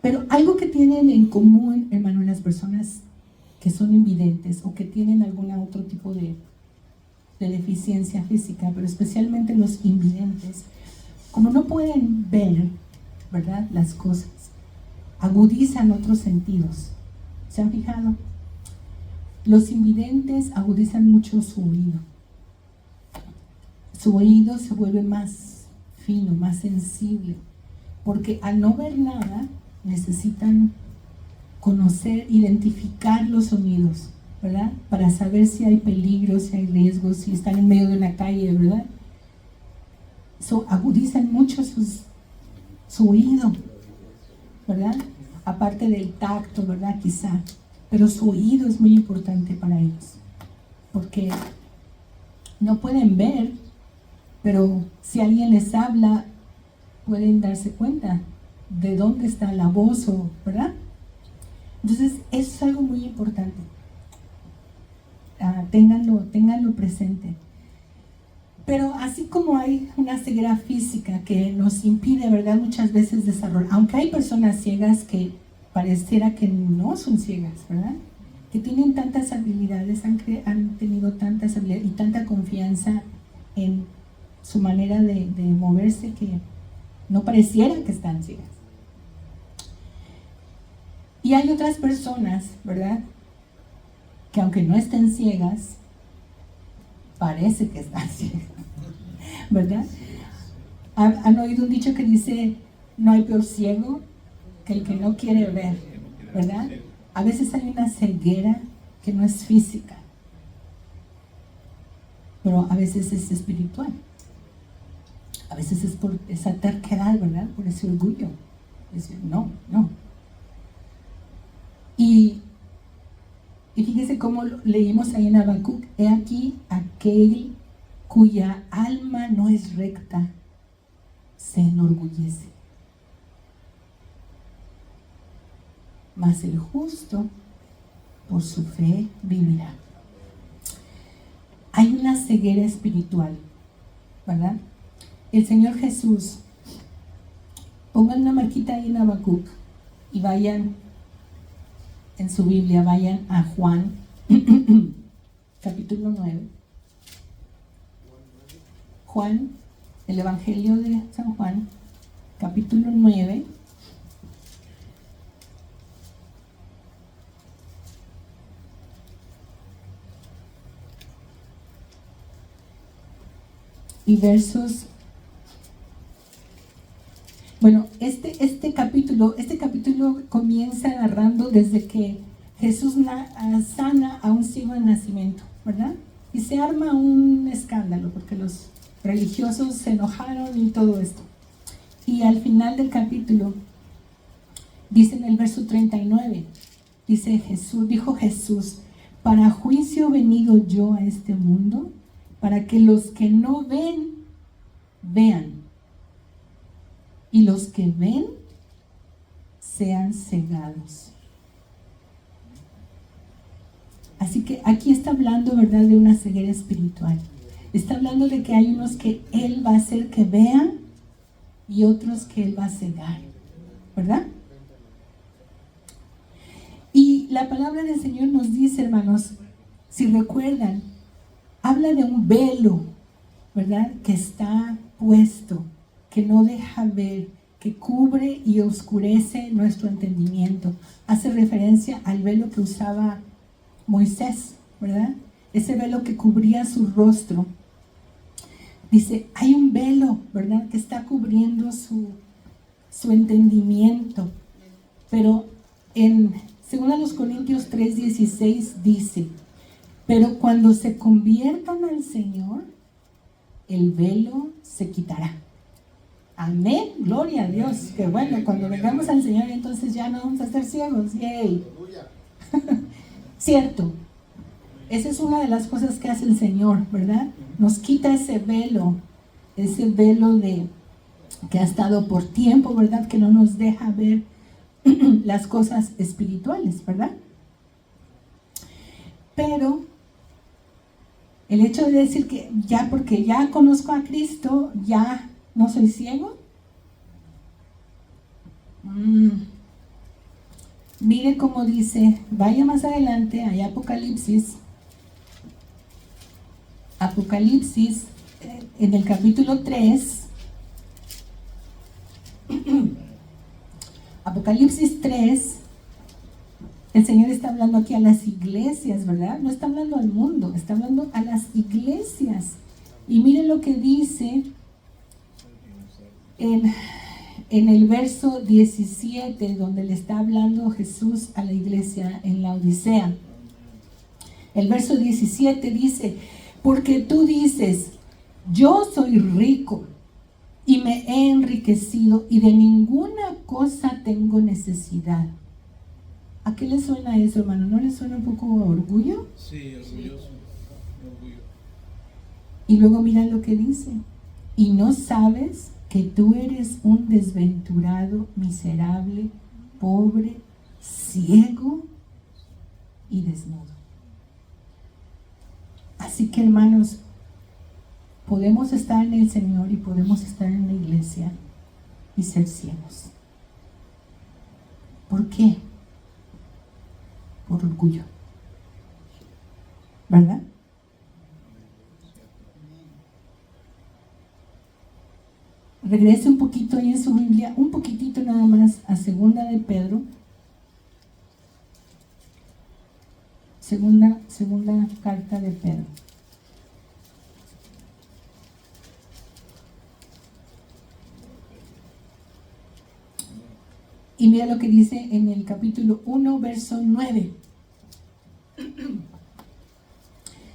Pero algo que tienen en común, hermano, las personas que son invidentes o que tienen algún otro tipo de deficiencia física, pero especialmente los invidentes, como no pueden ver, ¿verdad?, las cosas, agudizan otros sentidos. ¿Se han fijado? Los invidentes agudizan mucho su oído. Su oído se vuelve más fino, más sensible, porque al no ver nada, necesitan conocer, identificar los sonidos, ¿verdad? Para saber si hay peligro, si hay riesgos, si están en medio de una calle, ¿verdad? Agudizan mucho su oído, ¿verdad? Aparte del tacto, ¿verdad? Quizá. Pero su oído es muy importante para ellos, porque no pueden ver, pero si alguien les habla, pueden darse cuenta de dónde está la voz, ¿verdad? Entonces, eso es algo muy importante. Ténganlo presente. Pero así como hay una ceguera física que nos impide, ¿verdad?, muchas veces desarrollar, aunque hay personas ciegas que pareciera que no son ciegas, ¿verdad?, que tienen tantas habilidades, han tenido tantas habilidades y tanta confianza en su manera de moverse que no pareciera que están ciegas. Y hay otras personas, ¿verdad?, que aunque no estén ciegas, parece que están ciegas, ¿verdad? ¿Han oído un dicho que dice, no hay peor ciego que el que no quiere ver, ¿verdad? A veces hay una ceguera que no es física, pero a veces es espiritual. A veces es por esa terquedad, ¿verdad? Por ese orgullo. Decir, no. Y fíjese cómo leímos ahí en Habacuc: he aquí aquel cuya alma no es recta, se enorgullece. Mas el justo por su fe vivirá. Hay una ceguera espiritual, ¿verdad? El Señor Jesús, pongan una marquita ahí en Habacuc y vayan en su Biblia, vayan a Juan, capítulo 9. Juan, el Evangelio de San Juan, capítulo 9. Y versos. Bueno, este capítulo comienza narrando desde que Jesús sana a un ciego de nacimiento, ¿verdad? Y se arma un escándalo porque los religiosos se enojaron y todo esto. Y al final del capítulo, dice en el verso 39, dijo Jesús, para juicio he venido yo a este mundo, para que los que no ven, vean, y los que ven sean cegados. Así que aquí está hablando, ¿verdad?, de una ceguera espiritual. Está hablando de que hay unos que Él va a hacer que vean y otros que Él va a cegar, ¿verdad? Y la palabra del Señor nos dice, hermanos, si recuerdan, habla de un velo, ¿verdad?, que está puesto, que no deja ver, que cubre y oscurece nuestro entendimiento. Hace referencia al velo que usaba Moisés, ¿verdad? Ese velo que cubría su rostro. Dice, hay un velo, ¿verdad?, que está cubriendo su entendimiento. Pero en 2 Corintios 3:16 dice, pero cuando se conviertan al Señor, el velo se quitará. Amén, gloria a Dios. Que bueno, cuando vengamos al Señor, entonces ya no vamos a estar ciegos. ¡Yay! Cierto. Esa es una de las cosas que hace el Señor, ¿verdad? Nos quita ese velo que ha estado por tiempo, ¿verdad? Que no nos deja ver las cosas espirituales, ¿verdad? Pero el hecho de decir que ya porque ya conozco a Cristo, ya no soy ciego, Mire cómo dice, vaya más adelante, hay Apocalipsis. Apocalipsis, en el capítulo 3. Apocalipsis 3. El Señor está hablando aquí a las iglesias, ¿verdad? No está hablando al mundo, está hablando a las iglesias. Y miren lo que dice en el verso 17, donde le está hablando Jesús a la iglesia en la Odisea. El verso 17 dice, porque tú dices, yo soy rico y me he enriquecido y de ninguna cosa tengo necesidad. ¿A qué le suena eso, hermano? ¿No le suena un poco a orgullo? Sí, orgulloso. Orgullo. Y luego mira lo que dice. Y no sabes que tú eres un desventurado, miserable, pobre, ciego y desnudo. Así que, hermanos, podemos estar en el Señor y podemos estar en la iglesia y ser ciegos. ¿Por qué? Por orgullo, ¿verdad? Regrese un poquito ahí en su Biblia, un poquitito nada más a Segunda de Pedro. Segunda carta de Pedro. Y mira lo que dice en el capítulo 1, verso 9.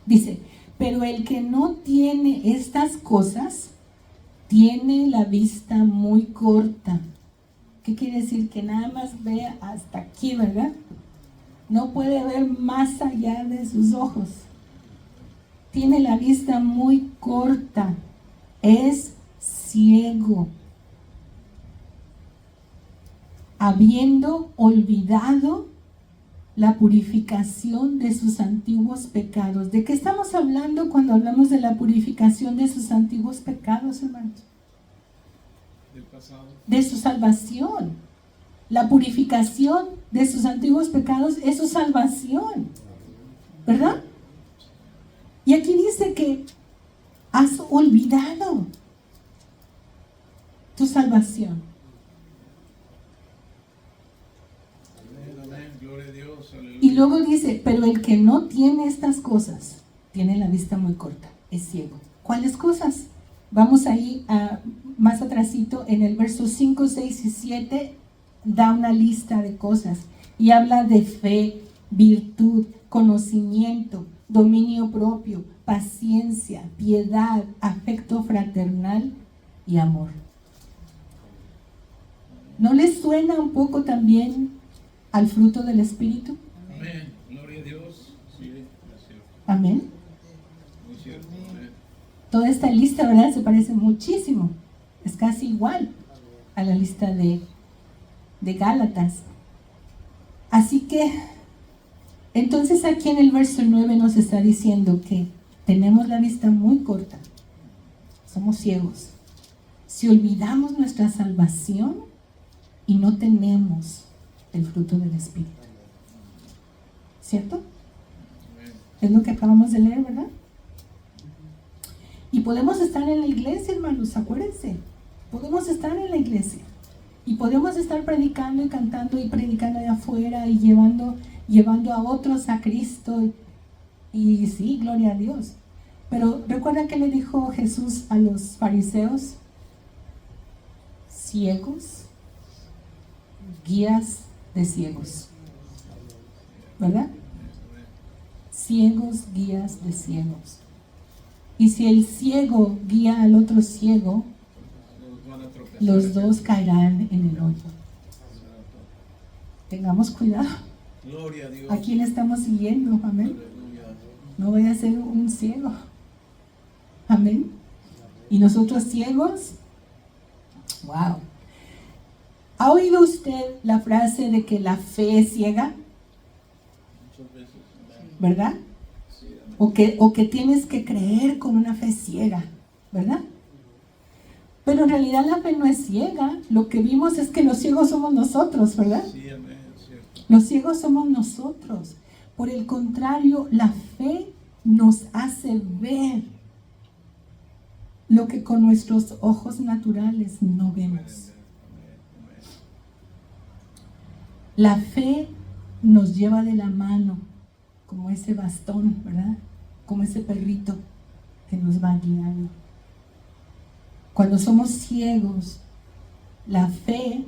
Dice, pero el que no tiene estas cosas, tiene la vista muy corta. ¿Qué quiere decir? Que nada más ve hasta aquí, ¿verdad? No puede ver más allá de sus ojos. Tiene la vista muy corta. Es ciego. Habiendo olvidado la purificación de sus antiguos pecados. ¿De qué estamos hablando cuando hablamos de la purificación de sus antiguos pecados, hermanos? Del pasado. De su salvación. La purificación de sus antiguos pecados es su salvación, ¿verdad? Y aquí dice que has olvidado tu salvación. Gloria a Dios, aleluya. Y luego dice, pero el que no tiene estas cosas, tiene la vista muy corta, es ciego. ¿Cuáles cosas? Vamos ahí más atrásito, en el verso 5, 6 y 7, da una lista de cosas. Y habla de fe, virtud, conocimiento, dominio propio, paciencia, piedad, afecto fraternal y amor. ¿No les suena un poco también al fruto del Espíritu? Amén. Gloria a Dios. Sí, es cierto. Amén. Muy cierto. Amén. Toda esta lista, ¿verdad? Se parece muchísimo. Es casi igual a la lista de Gálatas. Así que, entonces aquí en el verso 9 nos está diciendo que tenemos la vista muy corta. Somos ciegos. Si olvidamos nuestra salvación y no tenemos el fruto del Espíritu. ¿Cierto? Es lo que acabamos de leer, ¿verdad? Y podemos estar en la iglesia, hermanos, acuérdense. Podemos estar en la iglesia. Y podemos estar predicando y cantando y predicando de afuera y llevando a otros a Cristo. Y sí, gloria a Dios. Pero recuerda que le dijo Jesús a los fariseos: ciegos, guías de ciegos, ¿verdad? Ciegos, guías de ciegos. Y si el ciego guía al otro ciego, los dos caerán en el hoyo. Tengamos cuidado. Gloria a Dios. ¿A quién estamos siguiendo? Amén. Aleluya. No vaya a ser un ciego. Amén. Y nosotros ciegos. Wow. ¿Ha oído usted la frase de que la fe es ciega? Muchas veces. ¿Verdad? Sí, amén. O que tienes que creer con una fe ciega, ¿verdad? Pero en realidad la fe no es ciega. Lo que vimos es que los ciegos somos nosotros, ¿verdad? Sí, amén, es cierto. Los ciegos somos nosotros. Por el contrario, la fe nos hace ver lo que con nuestros ojos naturales no vemos. La fe nos lleva de la mano, como ese bastón, ¿verdad? Como ese perrito que nos va guiando. Cuando somos ciegos, la fe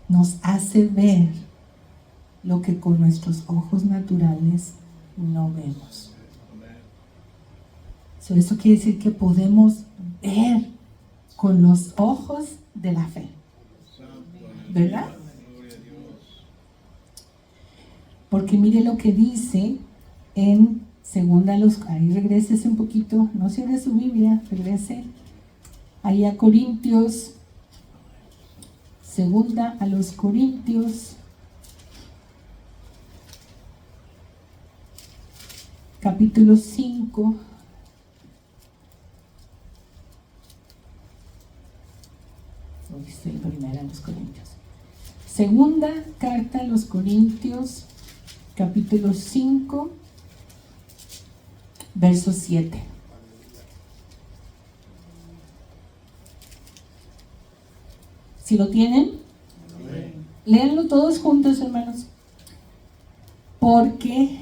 nos hace ver lo que con nuestros ojos naturales no vemos. Eso quiere decir que podemos ver con los ojos de la fe, ¿verdad? Porque mire lo que dice en segunda ahí regrese un poquito, no cierre su Biblia, regrese ahí a Corintios, segunda a los Corintios, capítulo 5. Estoy primera a los Corintios. Segunda carta a los Corintios, capítulo 5, verso 7. ¿Si lo tienen? Amén. Léanlo todos juntos, hermanos. Porque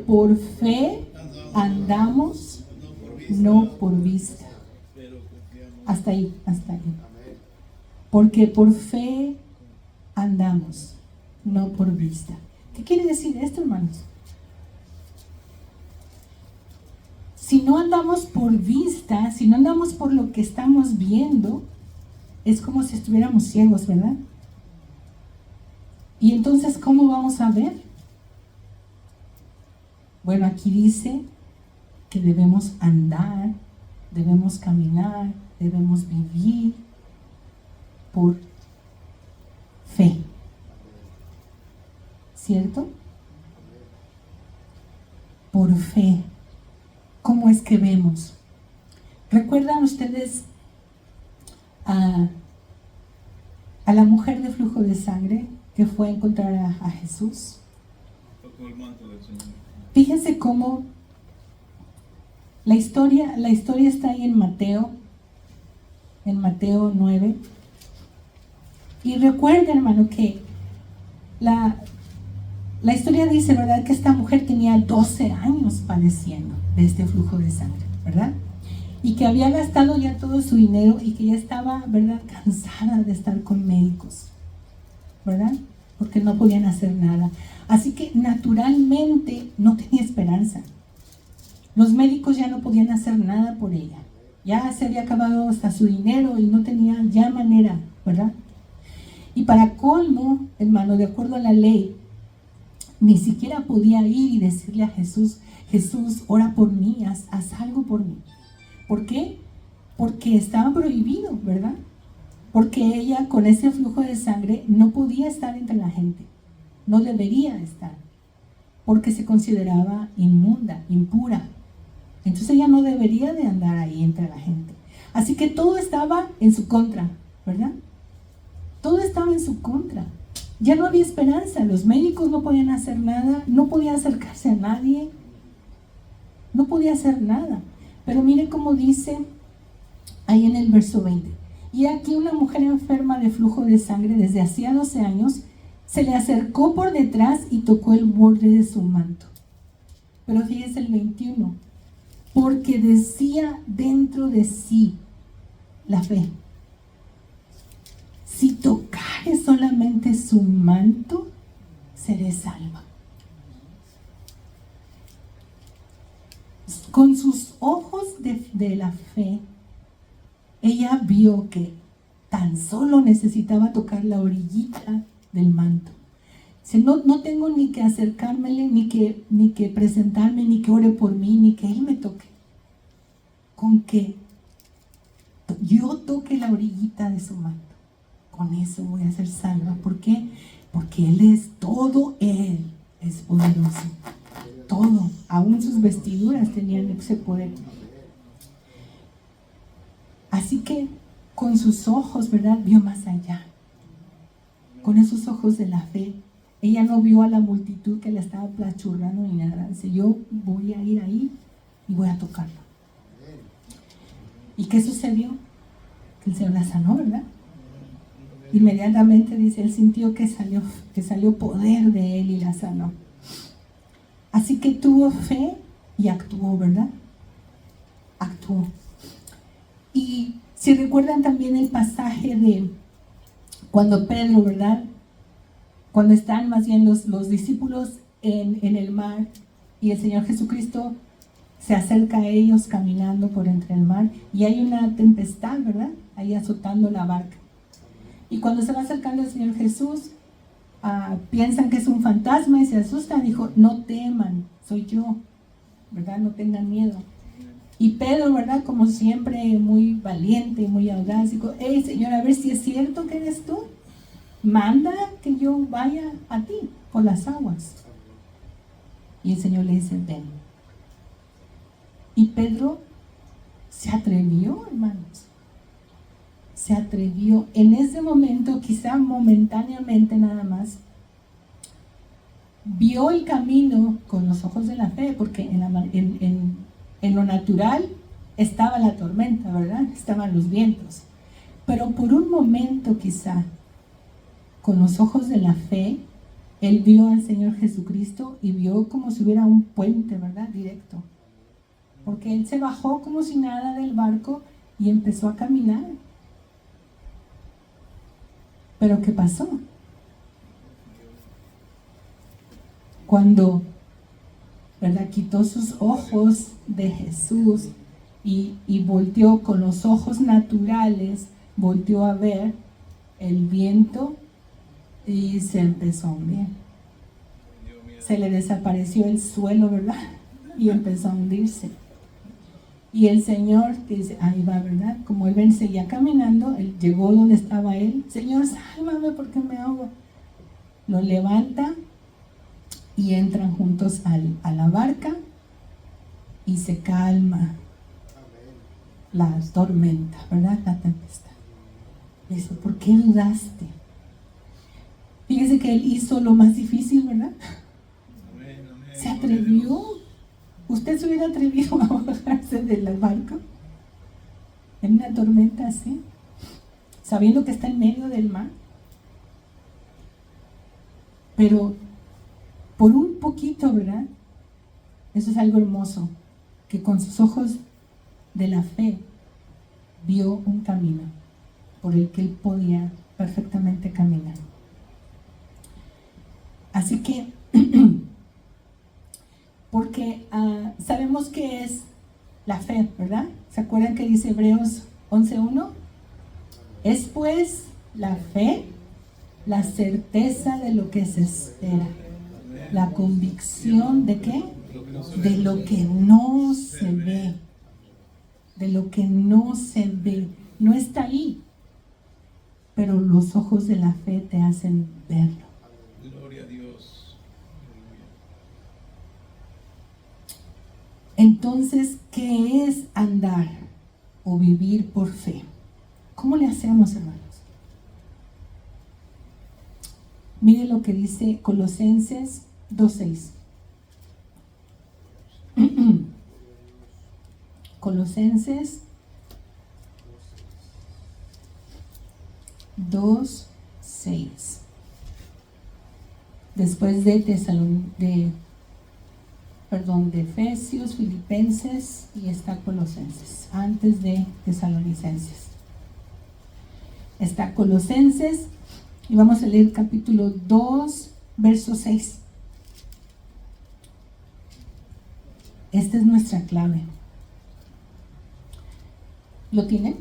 por fe andamos, no por vista. Hasta ahí. Porque por fe andamos, no por vista. ¿Qué quiere decir esto, hermanos? Si no andamos por vista, si no andamos por lo que estamos viendo, es como si estuviéramos ciegos, ¿verdad? Y entonces, ¿cómo vamos a ver? Bueno, aquí dice que debemos andar, debemos caminar, debemos vivir por fe. ¿Cierto? Por fe. ¿Cómo es que vemos? ¿Recuerdan ustedes a la mujer de flujo de sangre que fue a encontrar a Jesús? Tocó el manto del Señor. Fíjense cómo la historia está ahí en Mateo 9. Y recuerden, hermano, que la historia dice, ¿verdad?, que esta mujer tenía 12 años padeciendo de este flujo de sangre, ¿verdad? Y que había gastado ya todo su dinero y que ya estaba, ¿verdad?, cansada de estar con médicos, ¿verdad? Porque no podían hacer nada. Así que naturalmente no tenía esperanza. Los médicos ya no podían hacer nada por ella. Ya se había acabado hasta su dinero y no tenía ya manera, ¿verdad? Y para colmo, hermano, de acuerdo a la ley, ni siquiera podía ir y decirle a Jesús, Jesús, ora por mí, haz algo por mí. ¿Por qué? Porque estaba prohibido, ¿verdad? Porque ella con ese flujo de sangre no podía estar entre la gente, no debería estar, porque se consideraba inmunda, impura. Entonces ella no debería de andar ahí entre la gente. Así que todo estaba en su contra, ¿verdad? Todo estaba en su contra. Ya no había esperanza, los médicos no podían hacer nada, no podía acercarse a nadie, no podía hacer nada. Pero mire cómo dice ahí en el verso 20. Y aquí una mujer enferma de flujo de sangre desde hacía 12 años se le acercó por detrás y tocó el borde de su manto. Pero fíjese el 21. Porque decía dentro de sí la fe: si tocare solamente su manto, seré salva. Con sus ojos de la fe, ella vio que tan solo necesitaba tocar la orillita del manto. Dice, no tengo ni que acercármele, ni que presentarme, ni que ore por mí, ni que Él me toque. Con que yo toque la orillita de su manto, con eso voy a ser salva. ¿Por qué? Porque Él es todo, Él es poderoso. Todo, aún sus vestiduras tenían ese poder. Así que con sus ojos, ¿verdad?, vio más allá. con esos ojos de la fe. Ella no vio a la multitud que la estaba plachurrando ni nada. Dice, yo voy a ir ahí y voy a tocarlo. ¿Y qué sucedió? Que el Señor la sanó, ¿verdad? Inmediatamente, dice, él sintió que salió poder de él y la sanó. Así que tuvo fe y actuó, ¿verdad? Actuó. Y si recuerdan también el pasaje de cuando Pedro, ¿verdad? Cuando están más bien los discípulos en el mar y el Señor Jesucristo se acerca a ellos caminando por entre el mar y hay una tempestad, ¿verdad? Ahí azotando la barca. Y cuando se va acercando el Señor Jesús, piensan que es un fantasma y se asustan. Dijo, no teman, soy yo, ¿verdad? No tengan miedo. Y Pedro, ¿verdad? Como siempre, muy valiente y muy audaz, dijo, hey Señor, a ver si es cierto que eres tú. Manda que yo vaya a ti por las aguas. Y el Señor le dice, ven. Y Pedro se atrevió, hermanos. Se atrevió. En ese momento, quizá momentáneamente nada más, vio el camino con los ojos de la fe, porque en lo natural estaba la tormenta, ¿verdad? Estaban los vientos. Pero por un momento quizá, con los ojos de la fe, él vio al Señor Jesucristo y vio como si hubiera un puente, ¿verdad? Directo. Porque él se bajó como si nada del barco y empezó a caminar. Pero ¿qué pasó? Cuando, ¿verdad? Quitó sus ojos de Jesús y volteó con los ojos naturales, volteó a ver el viento y se empezó a hundir. Se le desapareció el suelo, ¿verdad? Y empezó a hundirse. Y el Señor dice, ahí va, ¿verdad? Como él seguía caminando, él llegó donde estaba él. Señor, sálvame porque me ahogo. Lo levanta y entran juntos a la barca y se calma la tormenta, ¿verdad? La tempestad. Dice, ¿por qué dudaste? Fíjese que él hizo lo más difícil, ¿verdad? Se atrevió. ¿Usted se hubiera atrevido a bajarse del barco en una tormenta así, sabiendo que está en medio del mar? Pero por un poquito, ¿verdad? Eso es algo hermoso, que con sus ojos de la fe vio un camino por el que él podía perfectamente caminar. Así que porque sabemos que es la fe, ¿verdad? ¿Se acuerdan que dice Hebreos 11:1? Es pues la fe, la certeza de lo que se espera, la convicción de ¿qué? De lo que no se ve, de lo que no se ve, no está ahí, pero los ojos de la fe te hacen verlo. Gloria a Dios. Entonces, ¿qué es andar o vivir por fe? ¿Cómo le hacemos, hermanos? Mire lo que dice Colosenses 2:6. Colosenses 2:6. Después de Efesios, Filipenses y está Colosenses, antes de Tesalonicenses. Está Colosenses y vamos a leer capítulo 2, verso 6. Esta es nuestra clave. ¿Lo tienen?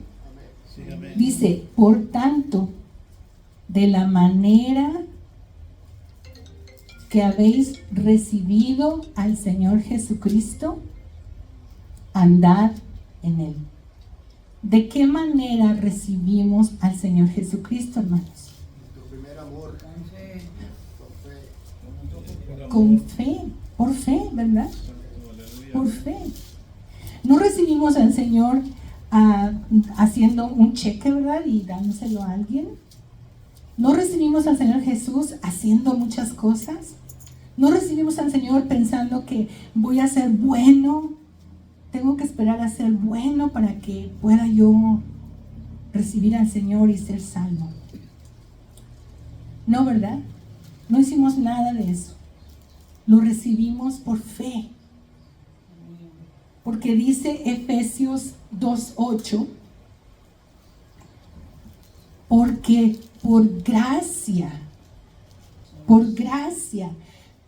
Sí, amén. Dice, por tanto, de la manera que habéis recibido al Señor Jesucristo, andad en Él. ¿De qué manera recibimos al Señor Jesucristo, hermanos? Tu primer amor. Con fe, por fe, ¿verdad? Por fe. No recibimos al Señor haciendo un cheque, ¿verdad? Y dándoselo a alguien. No recibimos al Señor Jesús haciendo muchas cosas. No recibimos al Señor pensando que voy a ser bueno. Tengo que esperar a ser bueno para que pueda yo recibir al Señor y ser salvo. No, ¿verdad? No hicimos nada de eso. Lo recibimos por fe. Porque dice Efesios 2:8, porque por gracia,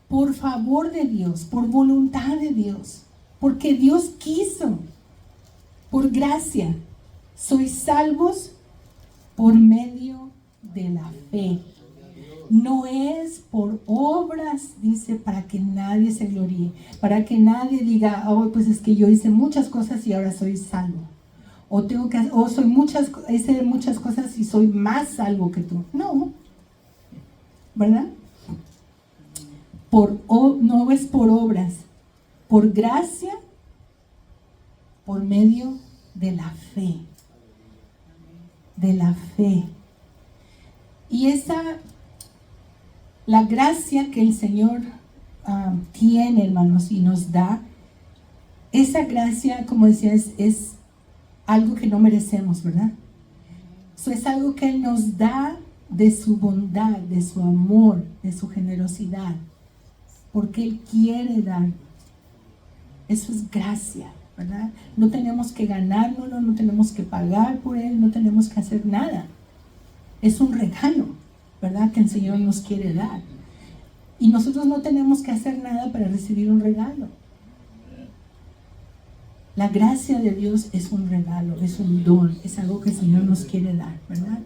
por favor de Dios, por voluntad de Dios, porque Dios quiso, por gracia, sois salvos por medio de la fe. No es por obras, dice, para que nadie se gloríe, para que nadie diga, oh, pues es que yo hice muchas cosas y ahora soy salvo. Hice muchas cosas y soy más salvo que tú. No, ¿verdad? No es por obras, por gracia, por medio de la fe. De la fe. Y la gracia que el Señor tiene, hermanos, y nos da, esa gracia, como decía, es algo que no merecemos, ¿verdad? Eso es algo que Él nos da de su bondad, de su amor, de su generosidad, porque Él quiere dar. Eso es gracia, ¿verdad? No tenemos que ganárnoslo, no tenemos que pagar por Él, no tenemos que hacer nada. Es un regalo, ¿verdad? Que el Señor nos quiere dar. Y nosotros no tenemos que hacer nada para recibir un regalo. La gracia de Dios es un regalo, es un don, es algo que el Señor nos quiere dar, ¿verdad?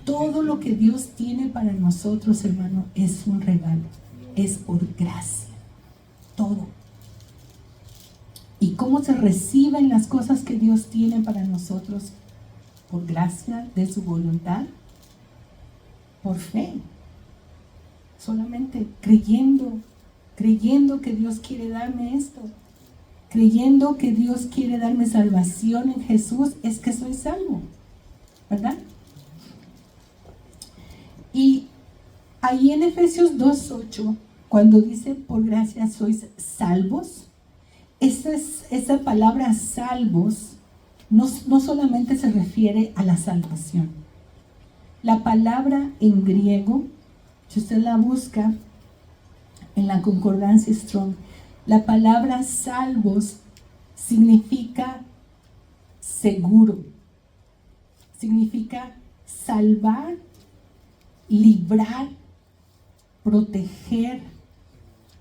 Todo lo que Dios tiene para nosotros, hermano, es un regalo, es por gracia, todo. ¿Y cómo se reciben las cosas que Dios tiene para nosotros? Por gracia de su voluntad, por fe, solamente creyendo que Dios quiere darme esto. Creyendo que Dios quiere darme salvación en Jesús, es que soy salvo, ¿verdad? Y ahí en Efesios 2:8, cuando dice por gracia sois salvos, esa palabra salvos no solamente se refiere a la salvación. La palabra en griego, si usted la busca en la concordancia Strong, la palabra salvos significa seguro, significa salvar, librar, proteger,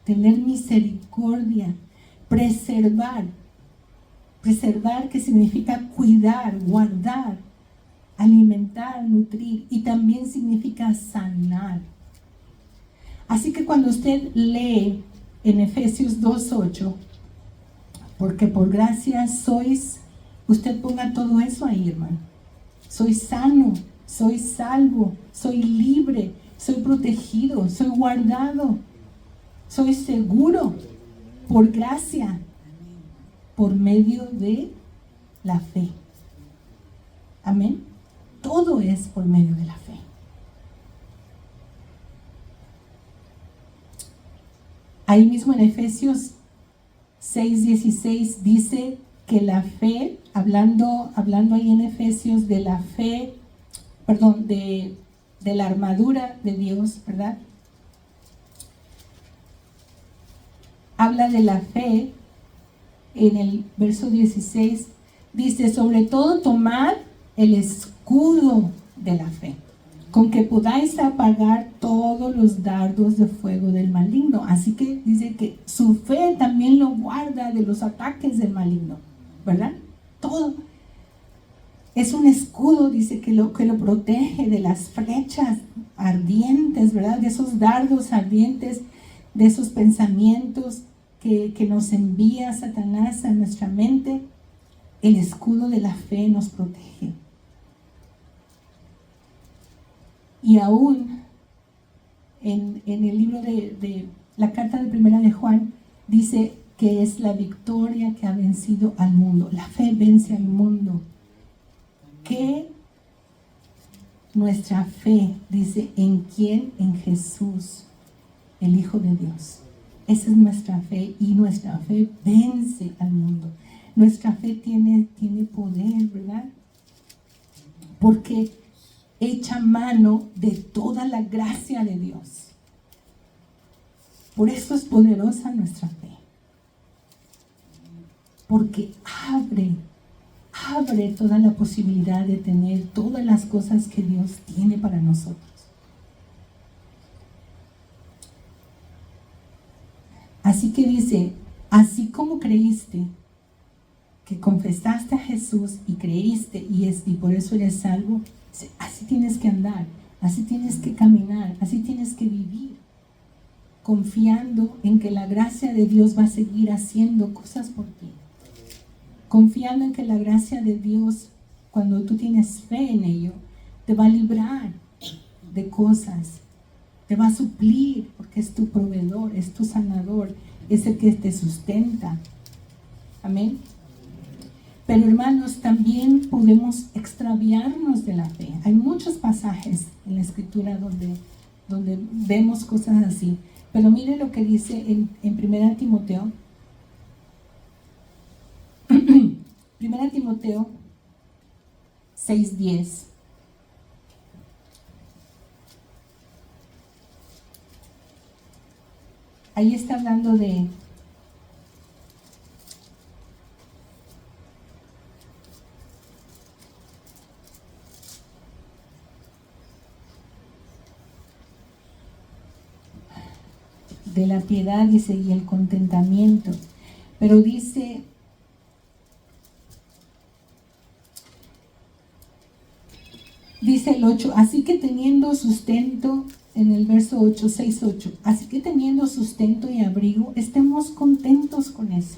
tener misericordia, preservar que significa cuidar, guardar, alimentar, nutrir, y también significa sanar. Así que cuando usted lee en Efesios 2:8, porque por gracia sois, usted ponga todo eso ahí, hermano. Soy sano, soy salvo, soy libre, soy protegido, soy guardado, soy seguro, por gracia, por medio de la fe. Amén. Todo es por medio de la fe. Ahí mismo en Efesios 6:16 dice que la fe, hablando ahí en Efesios de la fe, de la armadura de Dios, ¿verdad? Habla de la fe en el verso 16, dice, sobre todo tomad el escudo de la fe, con que podáis apagar todos los dardos de fuego del maligno. Así que dice que su fe también lo guarda de los ataques del maligno, ¿verdad? Todo. Es un escudo, dice, que lo protege de las flechas ardientes, ¿verdad? De esos dardos ardientes, de esos pensamientos que nos envía Satanás a nuestra mente. El escudo de la fe nos protege. Y aún en el libro de la carta de primera de Juan, dice que es la victoria que ha vencido al mundo. La fe vence al mundo. ¿Qué nuestra fe, dice, ¿en quién? En Jesús, el Hijo de Dios. Esa es nuestra fe, y nuestra fe vence al mundo. Nuestra fe tiene poder, ¿verdad? Porque echa mano de toda la gracia de Dios. Por eso es poderosa nuestra fe. Porque abre toda la posibilidad de tener todas las cosas que Dios tiene para nosotros. Así que dice, así como creíste, que confesaste a Jesús y creíste y por eso eres salvo, así tienes que andar, así tienes que caminar, así tienes que vivir, confiando en que la gracia de Dios va a seguir haciendo cosas por ti. Confiando en que la gracia de Dios, cuando tú tienes fe en ello, te va a librar de cosas, te va a suplir, porque es tu proveedor, es tu sanador, es el que te sustenta. Amén. Pero hermanos, también podemos extraviarnos de la fe. Hay muchos pasajes en la Escritura donde vemos cosas así. Pero mire lo que dice en 1 Timoteo. 1 Timoteo 6:10. Ahí está hablando de la piedad, dice, y el contentamiento. Pero dice el 8, así que teniendo sustento, en el verso 8, 6:8, así que teniendo sustento y abrigo, estemos contentos con eso.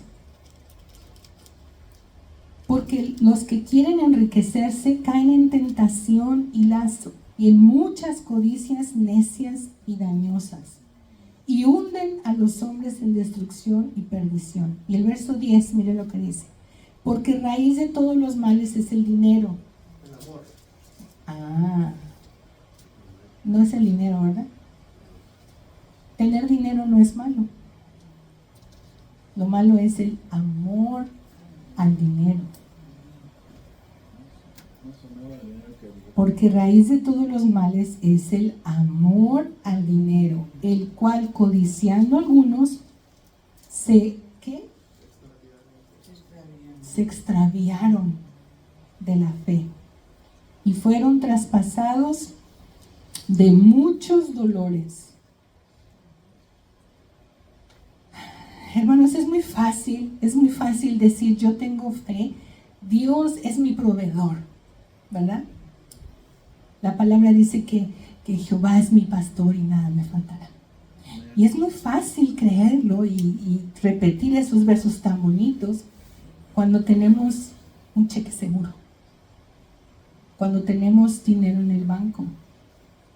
Porque los que quieren enriquecerse caen en tentación y lazo, y en muchas codicias necias y dañosas, y hunden a los hombres en destrucción y perdición. Y el verso 10, mire lo que dice, porque raíz de todos los males es el dinero. El amor. No es el dinero, ¿verdad? Tener dinero no es malo. Lo malo es el amor al dinero. Porque raíz de todos los males es el amor al dinero, el cual codiciando algunos se extraviaron de la fe y fueron traspasados de muchos dolores. Hermanos, es muy fácil decir yo tengo fe, Dios es mi proveedor, ¿verdad? La palabra dice que Jehová es mi pastor y nada me faltará. Y es muy fácil creerlo y repetir esos versos tan bonitos cuando tenemos un cheque seguro, cuando tenemos dinero en el banco,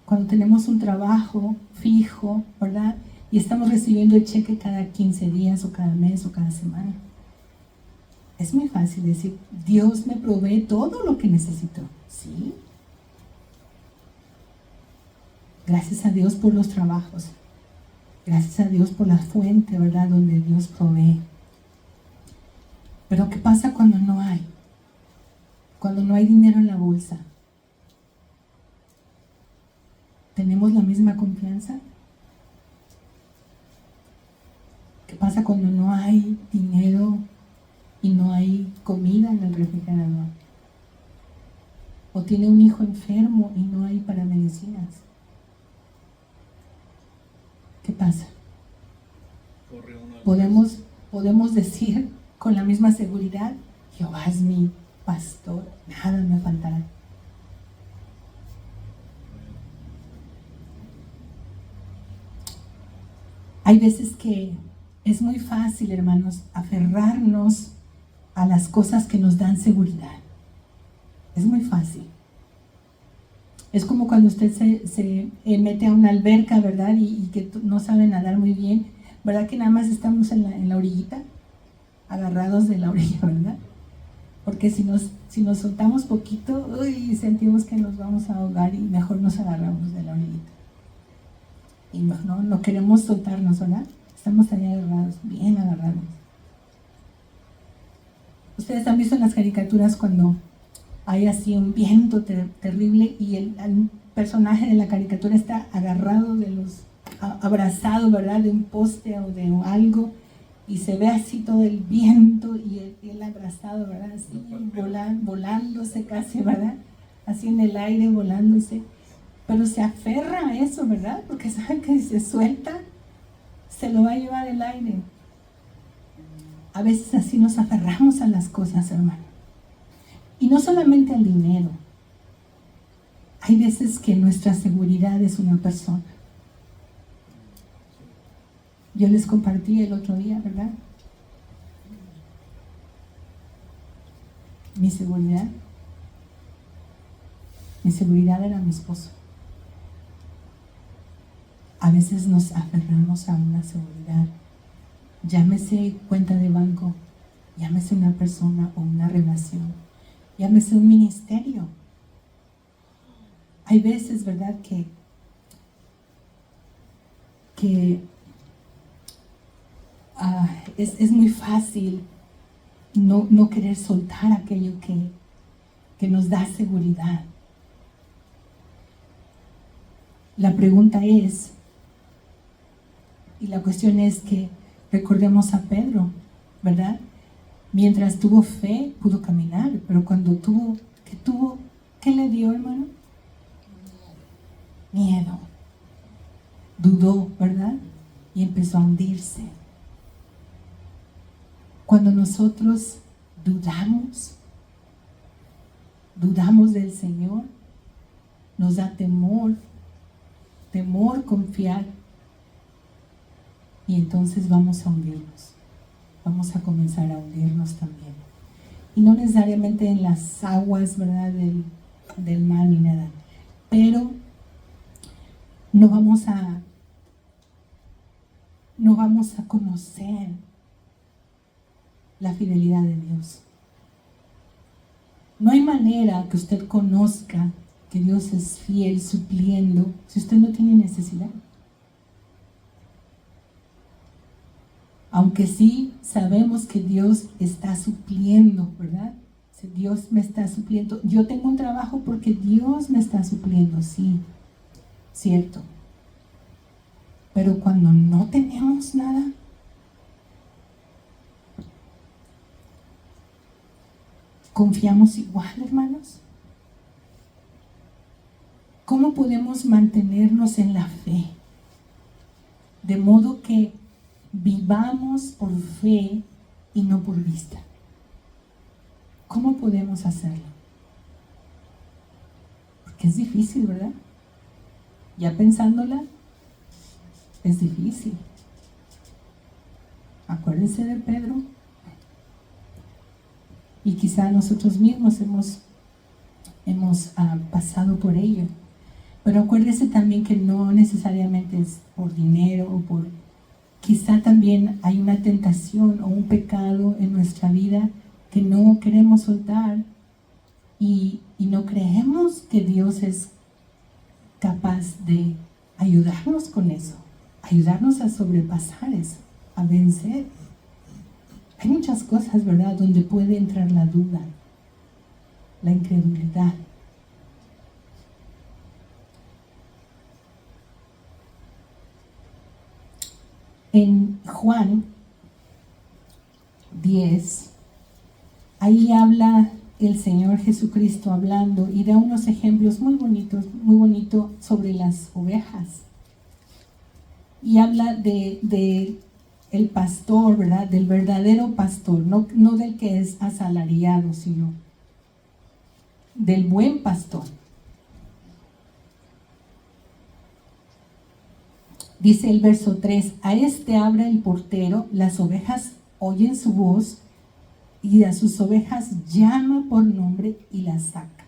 cuando tenemos un trabajo fijo, ¿verdad? Y estamos recibiendo el cheque cada 15 días o cada mes o cada semana. Es muy fácil decir, Dios me provee todo lo que necesito. ¿Sí? Gracias a Dios por los trabajos. Gracias a Dios por la fuente, ¿verdad? Donde Dios provee. Pero ¿qué pasa cuando no hay? Cuando no hay dinero en la bolsa. ¿Tenemos la misma confianza? ¿Qué pasa cuando no hay dinero y no hay comida en el refrigerador? ¿O tiene un hijo enfermo y no hay para medicinas? ¿Qué pasa? Podemos decir con la misma seguridad, Jehová es mi pastor, nada me faltará. Hay veces que es muy fácil, hermanos, aferrarnos a las cosas que nos dan seguridad. Es muy fácil. Es como cuando usted se mete a una alberca, ¿verdad? Y que no sabe nadar muy bien, ¿verdad? Que nada más estamos en la orillita, agarrados de la orilla, ¿verdad? Porque si nos soltamos poquito, uy, sentimos que nos vamos a ahogar y mejor nos agarramos de la orillita. Y no queremos soltarnos, ¿verdad? Estamos ahí agarrados, bien agarrados. Ustedes han visto en las caricaturas cuando hay así un viento terrible y el personaje de la caricatura está agarrado abrazado, ¿verdad? De un poste o de algo, y se ve así todo el viento y él abrazado, ¿verdad? Así volándose casi, ¿verdad? Así en el aire volándose. Pero se aferra a eso, ¿verdad? Porque sabe que si se suelta, se lo va a llevar el aire. A veces así nos aferramos a las cosas, hermano. Y no solamente al dinero. Hay veces que nuestra seguridad es una persona. Yo les compartí el otro día, ¿verdad? Mi seguridad era mi esposo. A veces nos aferramos a una seguridad. Llámese cuenta de banco, llámese una persona o una relación, llámese un ministerio. Hay veces, ¿verdad?, que es muy fácil no querer soltar aquello que nos da seguridad. La pregunta es, y la cuestión es que recordemos a Pedro, ¿verdad? Mientras tuvo fe, pudo caminar, pero cuando ¿qué le dio, hermano? Miedo. Dudó, ¿verdad? Y empezó a hundirse. Cuando nosotros dudamos del Señor, nos da temor confiar, y entonces vamos a hundirnos. Vamos a comenzar a hundirnos también. Y no necesariamente en las aguas, ¿verdad?, del mar ni nada. Pero no vamos a conocer la fidelidad de Dios. No hay manera que usted conozca que Dios es fiel supliendo si usted no tiene necesidad. Aunque sí sabemos que Dios está supliendo, ¿verdad? Si Dios me está supliendo. Yo tengo un trabajo porque Dios me está supliendo, sí, cierto. Pero cuando no tenemos nada, ¿confiamos igual, hermanos? ¿Cómo podemos mantenernos en la fe? De modo que vivamos por fe y no por vista. ¿Cómo podemos hacerlo? Porque es difícil, ¿verdad? Ya pensándola, es difícil. Acuérdense de Pedro. Y quizá nosotros mismos hemos pasado por ello. Pero acuérdese también que no necesariamente es por dinero o por... Quizá también hay una tentación o un pecado en nuestra vida que no queremos soltar y no creemos que Dios es capaz de ayudarnos con eso, ayudarnos a sobrepasar eso, a vencer. Hay muchas cosas, ¿verdad?, donde puede entrar la duda, la incredulidad. En Juan 10, ahí habla el Señor Jesucristo hablando y da unos ejemplos muy bonitos sobre las ovejas. Y habla de el pastor, ¿verdad?, del verdadero pastor, no del que es asalariado, sino del buen pastor. Dice el verso 3, a este abre el portero, las ovejas oyen su voz y a sus ovejas llama por nombre y las saca.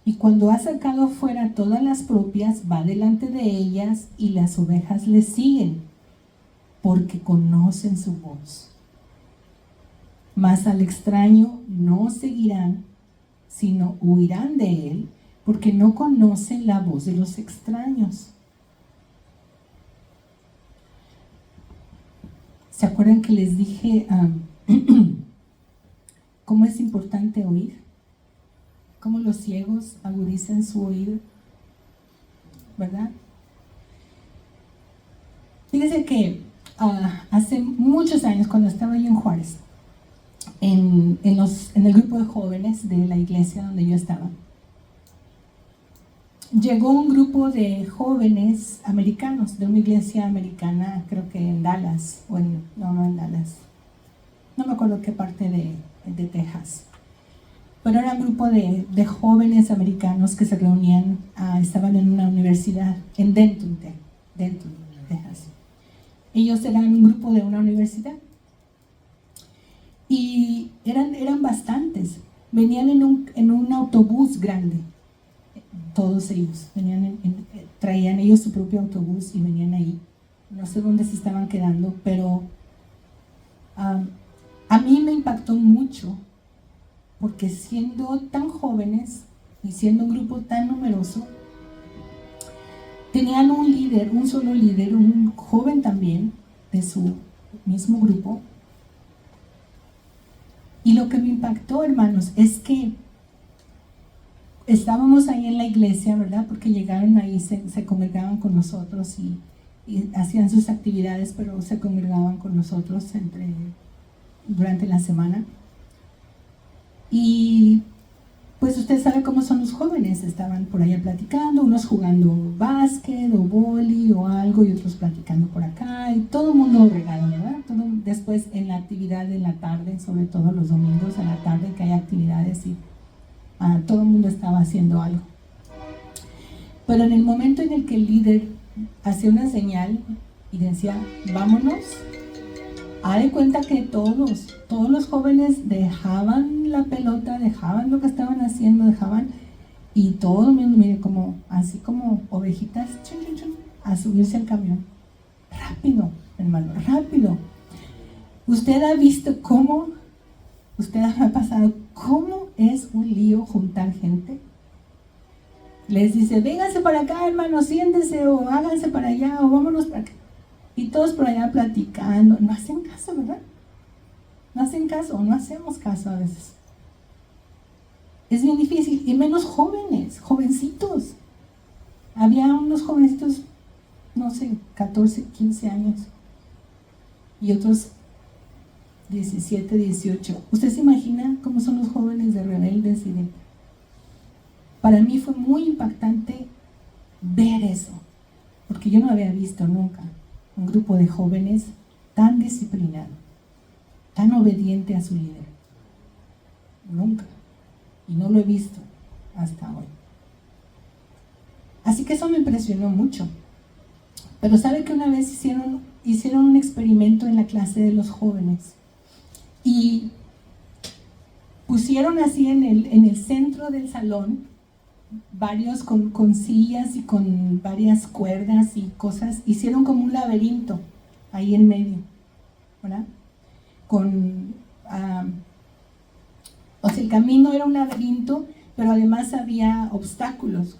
Y cuando ha sacado fuera todas las propias, va delante de ellas y las ovejas le siguen, porque conocen su voz. Mas al extraño no seguirán, sino huirán de él, porque no conocen la voz de los extraños. ¿Se acuerdan que les dije cómo es importante oír? Cómo los ciegos agudizan su oído, ¿verdad? Fíjense que hace muchos años, cuando estaba yo en Juárez, en el grupo de jóvenes de la iglesia donde yo estaba, llegó un grupo de jóvenes americanos, de una iglesia americana, creo que en Dallas, no en Dallas, no me acuerdo qué parte de Texas, pero era un grupo de jóvenes americanos que se reunían, estaban en una universidad en Denton, Texas. Ellos eran un grupo de una universidad y eran bastantes, venían en un autobús grande. Todos ellos traían ellos su propio autobús y venían ahí. No sé dónde se estaban quedando, pero a mí me impactó mucho, porque siendo tan jóvenes y siendo un grupo tan numeroso, tenían un solo líder, un joven también de su mismo grupo. Y lo que me impactó, hermanos, es que estábamos ahí en la iglesia, ¿verdad? Porque llegaron ahí, se congregaban con nosotros y hacían sus actividades, pero se congregaban con nosotros durante la semana. Y pues usted sabe cómo son los jóvenes, estaban por allá platicando, unos jugando básquet o vóley o algo y otros platicando por acá, y todo el mundo regado, ¿verdad? Después en la actividad de la tarde, sobre todo los domingos a la tarde que hay actividades y todo el mundo estaba haciendo algo. Pero en el momento en el que el líder hacía una señal y decía, vámonos, haz de cuenta que todos los jóvenes dejaban la pelota, dejaban lo que estaban haciendo, y todo el mundo, mire, así como ovejitas, a subirse al camión. Rápido, hermano, rápido. Usted ha visto usted ha pasado cómo es un lío juntar gente. Les dice, vénganse para acá, hermano, siéntense, o háganse para allá, o vámonos para acá. Y todos por allá platicando. No hacen caso, ¿verdad? No hacen caso, o no hacemos caso a veces. Es bien difícil, y menos jóvenes, jovencitos. Había unos jovencitos, no sé, 14, 15 años, y otros 17, 18. ¿Usted se imagina cómo son los jóvenes de rebeldes? Para mí fue muy impactante ver eso, porque yo no había visto nunca un grupo de jóvenes tan disciplinado, tan obediente a su líder. Nunca. Y no lo he visto hasta hoy. Así que eso me impresionó mucho. Pero sabe que una vez hicieron un experimento en la clase de los jóvenes y pusieron así en el centro del salón varios con sillas y con varias cuerdas y cosas. Hicieron como un laberinto ahí en medio, ¿verdad? O sea, el camino era un laberinto, pero además había obstáculos,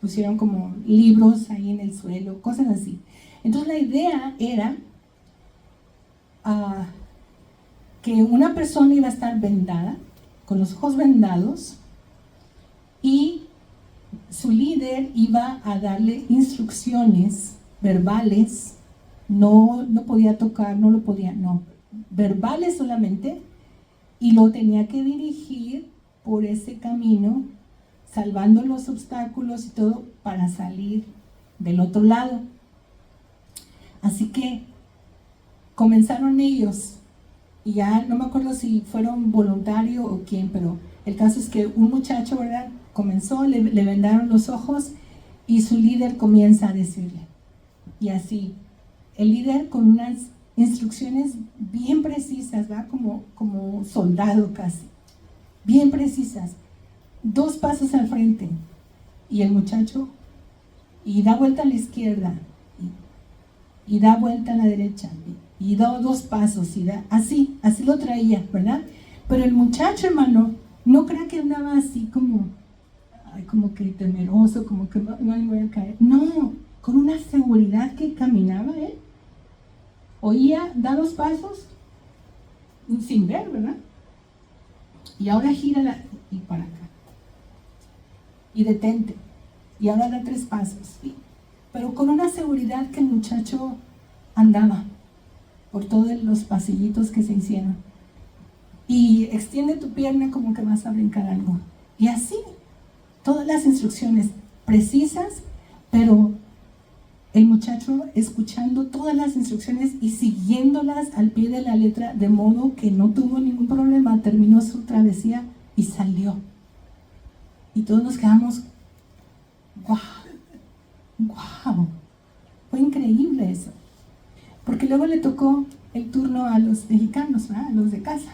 pusieron como libros ahí en el suelo, cosas así. Entonces la idea era que una persona iba a estar vendada, con los ojos vendados, y su líder iba a darle instrucciones verbales, no podía tocar, verbales solamente, y lo tenía que dirigir por ese camino, salvando los obstáculos y todo, para salir del otro lado. Así que comenzaron ellos, y ya no me acuerdo si fueron voluntarios o quién, pero el caso es que un muchacho, ¿verdad?, comenzó, le vendaron los ojos y su líder comienza a decirle, y así, el líder con unas instrucciones bien precisas, ¿verdad?, como soldado casi, bien precisas, 2 pasos al frente, y el muchacho, y da vuelta a la izquierda, y da vuelta a la derecha, y da 2 pasos, y da, así lo traía, ¿verdad? Pero el muchacho, hermano, no crea que andaba así como que temeroso, como que no me voy a caer. No, con una seguridad que caminaba él. Oía, da 2 pasos, sin ver, ¿verdad? Y ahora gira y para acá. Y detente. Y ahora da 3 pasos. ¿Sí? Pero con una seguridad que el muchacho andaba por todos los pasillitos que se hicieron. Y extiende tu pierna como que vas a brincar algo. Y así, todas las instrucciones precisas, pero el muchacho escuchando todas las instrucciones y siguiéndolas al pie de la letra, de modo que no tuvo ningún problema, terminó su travesía y salió. Y todos nos quedamos, ¡wow! Fue increíble eso. Porque luego le tocó el turno a los mexicanos, ¿verdad? A los de casa.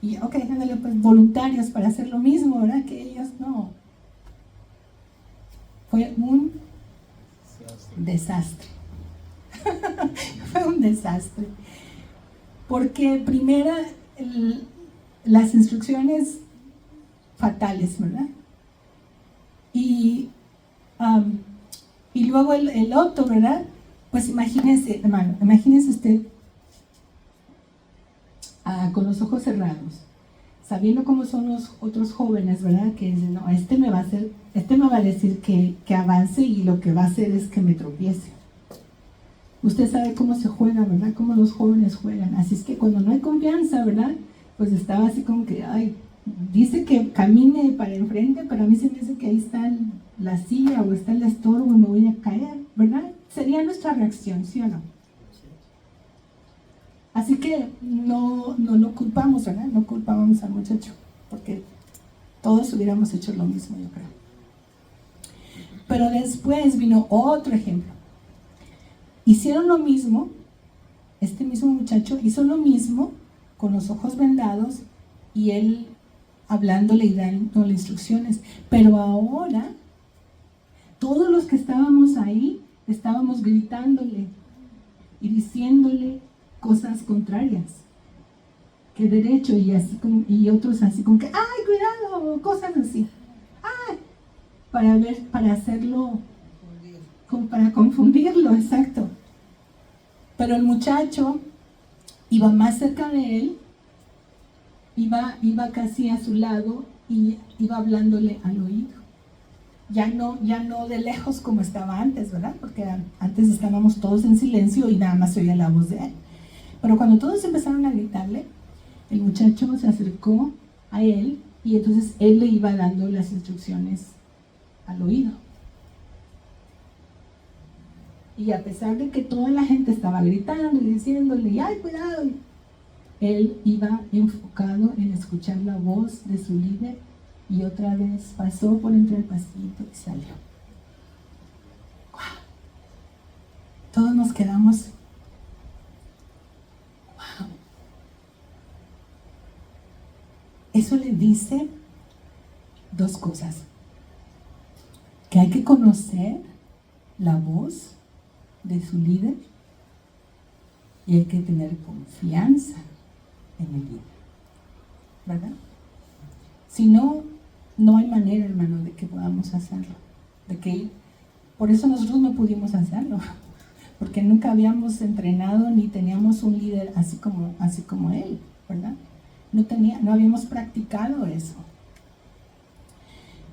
Y ok, ándale, pues voluntarios para hacer lo mismo, ¿verdad? Que ellos no. Fue un desastre. Fue un desastre. Porque primero las instrucciones fatales, ¿verdad? Y luego el otro, ¿verdad? Pues imagínense, hermano, imagínense usted con los ojos cerrados, sabiendo cómo son los otros jóvenes, ¿verdad? Que dicen, no, este me va a decir que avance y lo que va a hacer es que me tropiece. Usted sabe cómo se juega, ¿verdad? Cómo los jóvenes juegan. Así es que cuando no hay confianza, ¿verdad? Pues estaba así como que, dice que camine para enfrente, pero a mí se me dice que ahí está la silla o está el estorbo y me voy a caer, ¿verdad? Sería nuestra reacción, ¿sí o no? Así que no lo culpamos, ¿verdad? No culpábamos al muchacho, porque todos hubiéramos hecho lo mismo, yo creo. Pero después vino otro ejemplo. Hicieron lo mismo, este mismo muchacho hizo lo mismo con los ojos vendados y él hablándole y dándole instrucciones. Pero ahora, todos los que estábamos ahí, estábamos gritándole y diciéndole cosas contrarias, que derecho, y otros así como que, ¡ay, cuidado! Cosas así. ¡Ay! Para hacerlo, para confundirlo, exacto. Pero el muchacho iba más cerca de él, iba casi a su lado y iba hablándole al oído. Ya no de lejos como estaba antes, ¿verdad? Porque antes estábamos todos en silencio y nada más se oía la voz de él. Pero cuando todos empezaron a gritarle, el muchacho se acercó a él y entonces él le iba dando las instrucciones al oído. Y a pesar de que toda la gente estaba gritando y diciéndole, ¡ay, cuidado!, él iba enfocado en escuchar la voz de su líder y otra vez pasó por entre el pasillito y salió. ¡Wow! Todos nos quedamos, ¡wow! Eso le dice 2 cosas. Que hay que conocer la voz de su líder y hay que tener confianza en el líder, ¿verdad? Si no, no hay manera, hermano, de que podamos hacerlo. Por eso nosotros no pudimos hacerlo, porque nunca habíamos entrenado ni teníamos un líder así como él, ¿verdad? No habíamos practicado eso.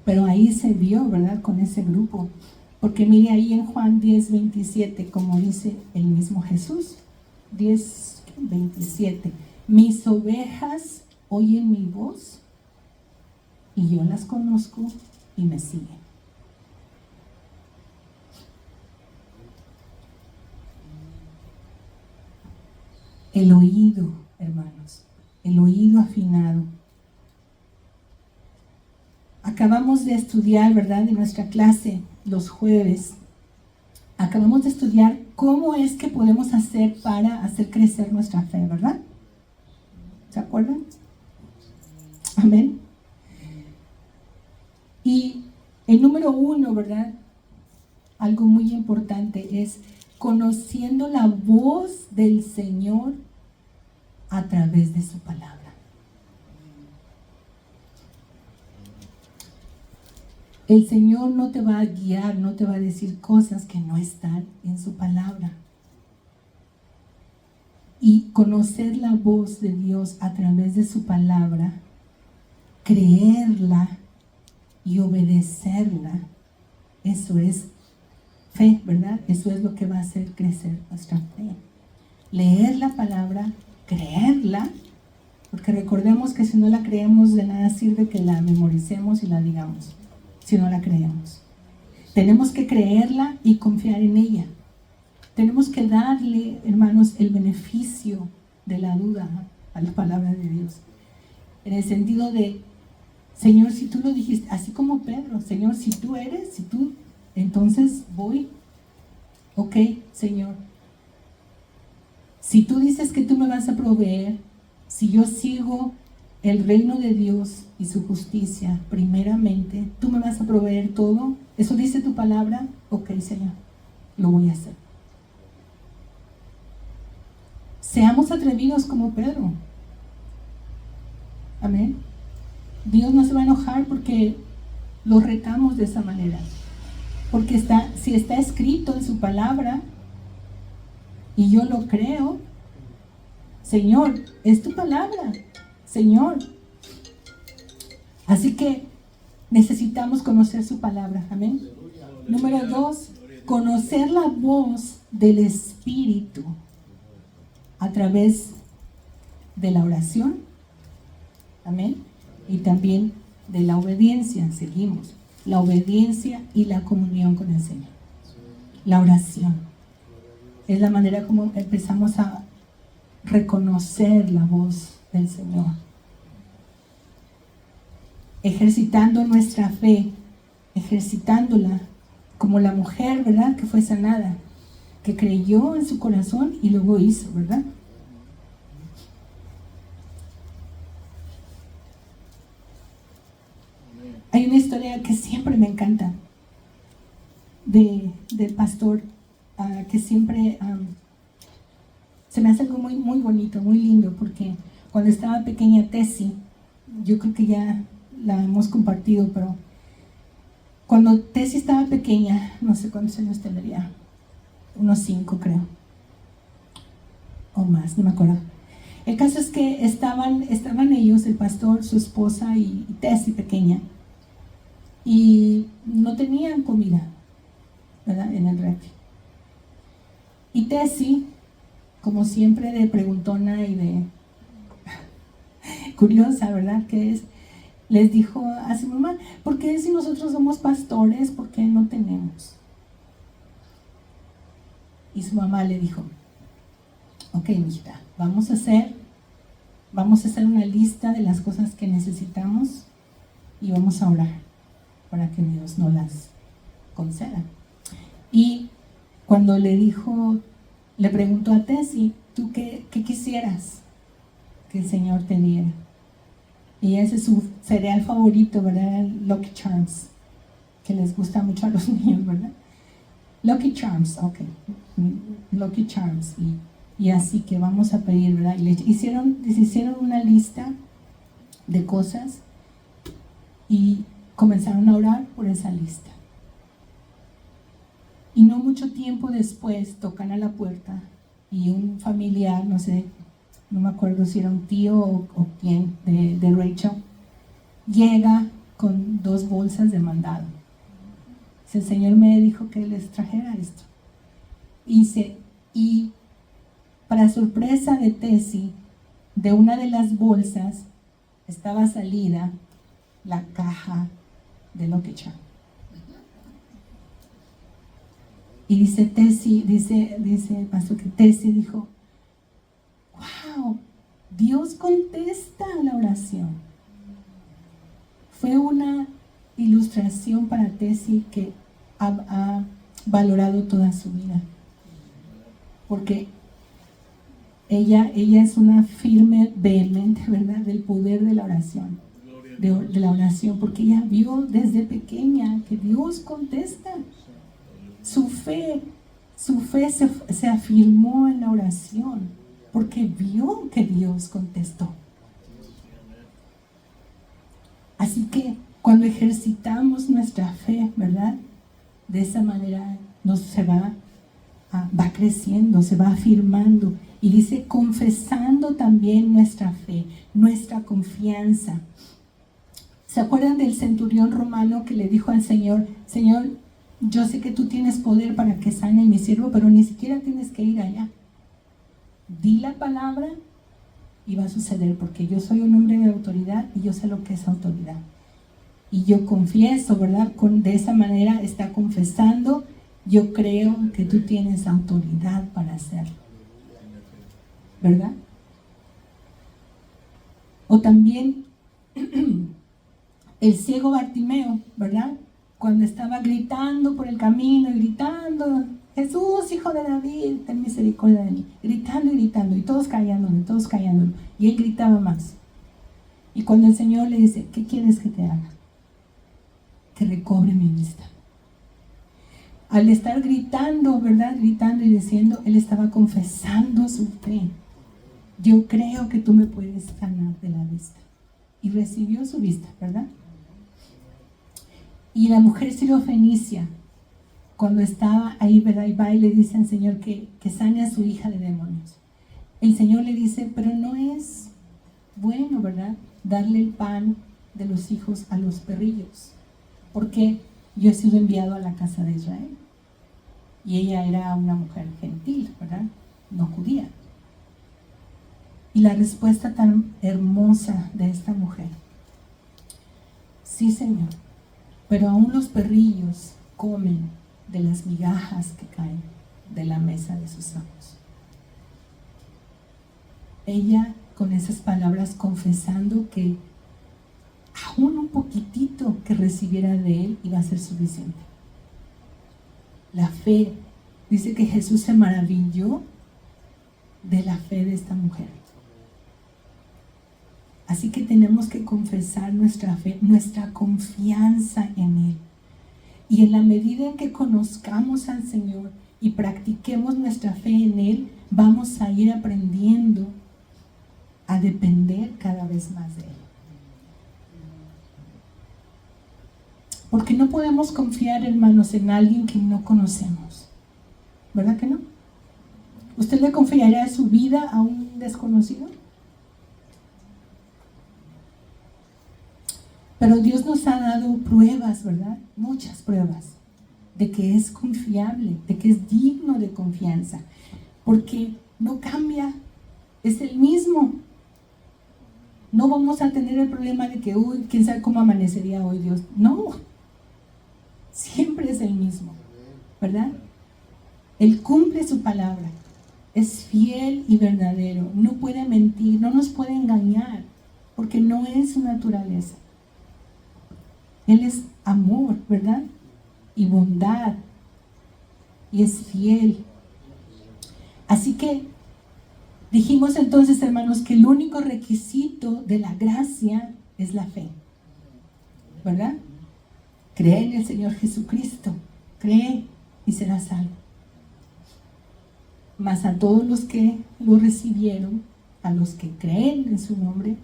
Pero ahí se vio, ¿verdad? Con ese grupo. Porque mire ahí en Juan 10:27, como dice el mismo Jesús. 10:27. Mis ovejas oyen mi voz y yo las conozco y me siguen. El oído, hermanos, el oído afinado. Acabamos de estudiar, ¿verdad? En nuestra clase los jueves. Acabamos de estudiar cómo es que podemos hacer para hacer crecer nuestra fe, ¿verdad? ¿Se acuerdan? Amén. Y el número 1, ¿verdad? Algo muy importante es conociendo la voz del Señor a través de su palabra. El Señor no te va a guiar, no te va a decir cosas que no están en su palabra. Y conocer la voz de Dios a través de su palabra, creerla y obedecerla, eso es fe, ¿verdad? Eso es lo que va a hacer crecer nuestra fe. Leer la palabra, creerla, porque recordemos que si no la creemos, de nada sirve que la memoricemos y la digamos, si no la creemos. Tenemos que creerla y confiar en ella. Tenemos que darle, hermanos, el beneficio de la duda a la palabra de Dios. En el sentido de, Señor, si tú lo dijiste, así como Pedro, Señor, si tú eres, si tú, entonces voy. Ok, Señor. Si tú dices que tú me vas a proveer, si yo sigo el reino de Dios y su justicia primeramente, tú me vas a proveer todo. Eso dice tu palabra. Ok, Señor, lo voy a hacer. Seamos atrevidos como Pedro. Amén. Dios no se va a enojar porque lo retamos de esa manera. Porque si está escrito en su palabra y yo lo creo, Señor, es tu palabra, Señor. Así que necesitamos conocer su palabra. Amén. Número 2, conocer la voz del Espíritu a través de la oración. Amén. Y también de la obediencia. Seguimos. La obediencia y la comunión con el Señor. La oración es la manera como empezamos a reconocer la voz del Señor. Ejercitando nuestra fe, ejercitándola como la mujer, ¿verdad? Que fue sanada, que creyó en su corazón y luego hizo, ¿verdad? Hay una historia que siempre me encanta del pastor, que siempre se me hace algo muy, muy bonito, muy lindo, porque cuando estaba pequeña Tessie, yo creo que ya la hemos compartido, pero cuando Tessie estaba pequeña, no sé cuántos años tendría, unos 5 creo, o más, no me acuerdo. El caso es que estaban ellos, el pastor, su esposa y Tessie pequeña, y no tenían comida, ¿verdad? En el refri. Y Tessie, como siempre de preguntona y de curiosa, ¿verdad? Que es, les dijo a su mamá, ¿por qué si nosotros somos pastores, por qué no tenemos? Y su mamá le dijo, ok, mijita, vamos a hacer una lista de las cosas que necesitamos y vamos a orar para que Dios nos las conceda. Y cuando le preguntó a Tessie, ¿tú qué quisieras que el Señor te diera? Y ese es su cereal favorito, ¿verdad? Lucky Charms, que les gusta mucho a los niños, ¿verdad? Lucky Charms, ok. Lucky Charms. Y así que vamos a pedir, ¿verdad? Y les hicieron una lista de cosas y comenzaron a orar por esa lista. Y no mucho tiempo después tocan a la puerta y un familiar, no sé, no me acuerdo si era un tío o quién de Rachel, llega con 2 bolsas de mandado. Dice, el Señor me dijo que les trajera esto. Y para sorpresa de Tessie, de una de las bolsas estaba salida la caja de Lucky Charms. Y dice Tessie, dice el pastor que Tessie dijo, wow, Dios contesta la oración. Fue una ilustración para Tessie que ha valorado toda su vida. Porque ella es una firme, vehemente, ¿verdad?, del poder de la oración. De la oración, porque ella vio desde pequeña que Dios contesta. Su fe Su fe se afirmó en la oración porque vio que Dios contestó. Así que cuando ejercitamos nuestra fe, ¿verdad? De esa manera va creciendo, se va afirmando. Y dice, confesando también nuestra fe, nuestra confianza. ¿Se acuerdan del centurión romano que le dijo al Señor, Señor, yo sé que tú tienes poder para que sane mi siervo, pero ni siquiera tienes que ir allá? Di la palabra y va a suceder, porque yo soy un hombre de autoridad y yo sé lo que es autoridad. Y yo confieso, ¿verdad? De esa manera está confesando, yo creo que tú tienes autoridad para hacerlo, ¿verdad? O también el ciego Bartimeo, ¿verdad? Cuando estaba gritando por el camino y gritando, Jesús, hijo de David, ten misericordia de mí, gritando y gritando, y todos callándolo, y él gritaba más. Y cuando el Señor le dice, ¿qué quieres que te haga? Que recobre mi vista. Al estar gritando, ¿verdad? Gritando y diciendo, él estaba confesando su fe. Yo creo que tú me puedes sanar de la vista. Y recibió su vista, ¿verdad? Y la mujer sirofenicia, cuando estaba ahí, ¿verdad? Y va y le dice al Señor que sane a su hija de demonios. El Señor le dice, pero no es bueno, ¿verdad? Darle el pan de los hijos a los perrillos, porque yo he sido enviado a la casa de Israel. Y ella era una mujer gentil, ¿verdad? No judía. Y la respuesta tan hermosa de esta mujer, sí, Señor, pero aún los perrillos comen de las migajas que caen de la mesa de sus amos. Ella con esas palabras confesando que aún un poquitito que recibiera de él iba a ser suficiente. La fe, dice que Jesús se maravilló de la fe de esta mujer. Así que tenemos que confesar nuestra fe, nuestra confianza en Él. Y en la medida en que conozcamos al Señor y practiquemos nuestra fe en Él, vamos a ir aprendiendo a depender cada vez más de Él. Porque no podemos confiar, hermanos, en alguien que no conocemos. ¿Verdad que no? ¿Usted le confiaría su vida a un desconocido? Pero Dios nos ha dado pruebas, ¿verdad? Muchas pruebas de que es confiable, de que es digno de confianza, porque no cambia, es el mismo. No vamos a tener el problema de que, uy, quién sabe cómo amanecería hoy Dios. No, siempre es el mismo, ¿verdad? Él cumple su palabra, es fiel y verdadero, no puede mentir, no nos puede engañar, porque no es su naturaleza. Él es amor, ¿verdad? Y bondad. Y es fiel. Así que dijimos entonces, hermanos, que el único requisito de la gracia es la fe. ¿Verdad? Cree en el Señor Jesucristo. Cree y serás salvo. Mas a todos los que lo recibieron, a los que creen en su nombre,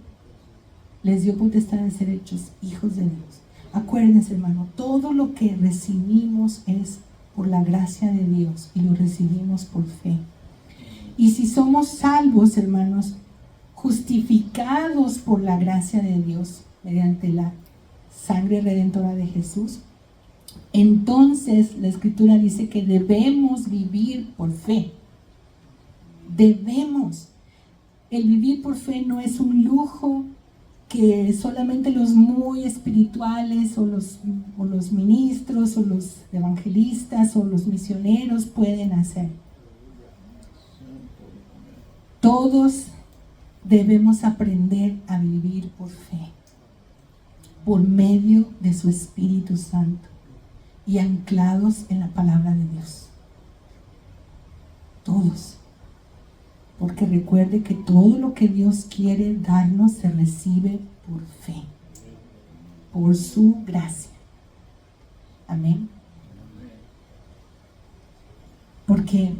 les dio potestad de ser hechos hijos de Dios. Acuérdense, hermano, todo lo que recibimos es por la gracia de Dios y lo recibimos por fe. Y si somos salvos, hermanos, justificados por la gracia de Dios mediante la sangre redentora de Jesús, entonces la Escritura dice que debemos vivir por fe. Debemos. El vivir por fe no es un lujo que solamente los muy espirituales o los ministros o los evangelistas o los misioneros pueden hacer. Todos debemos aprender a vivir por fe, por medio de su Espíritu Santo y anclados en la palabra de Dios. Todos. Porque recuerde que todo lo que Dios quiere darnos se recibe por fe, por su gracia. Amén. Porque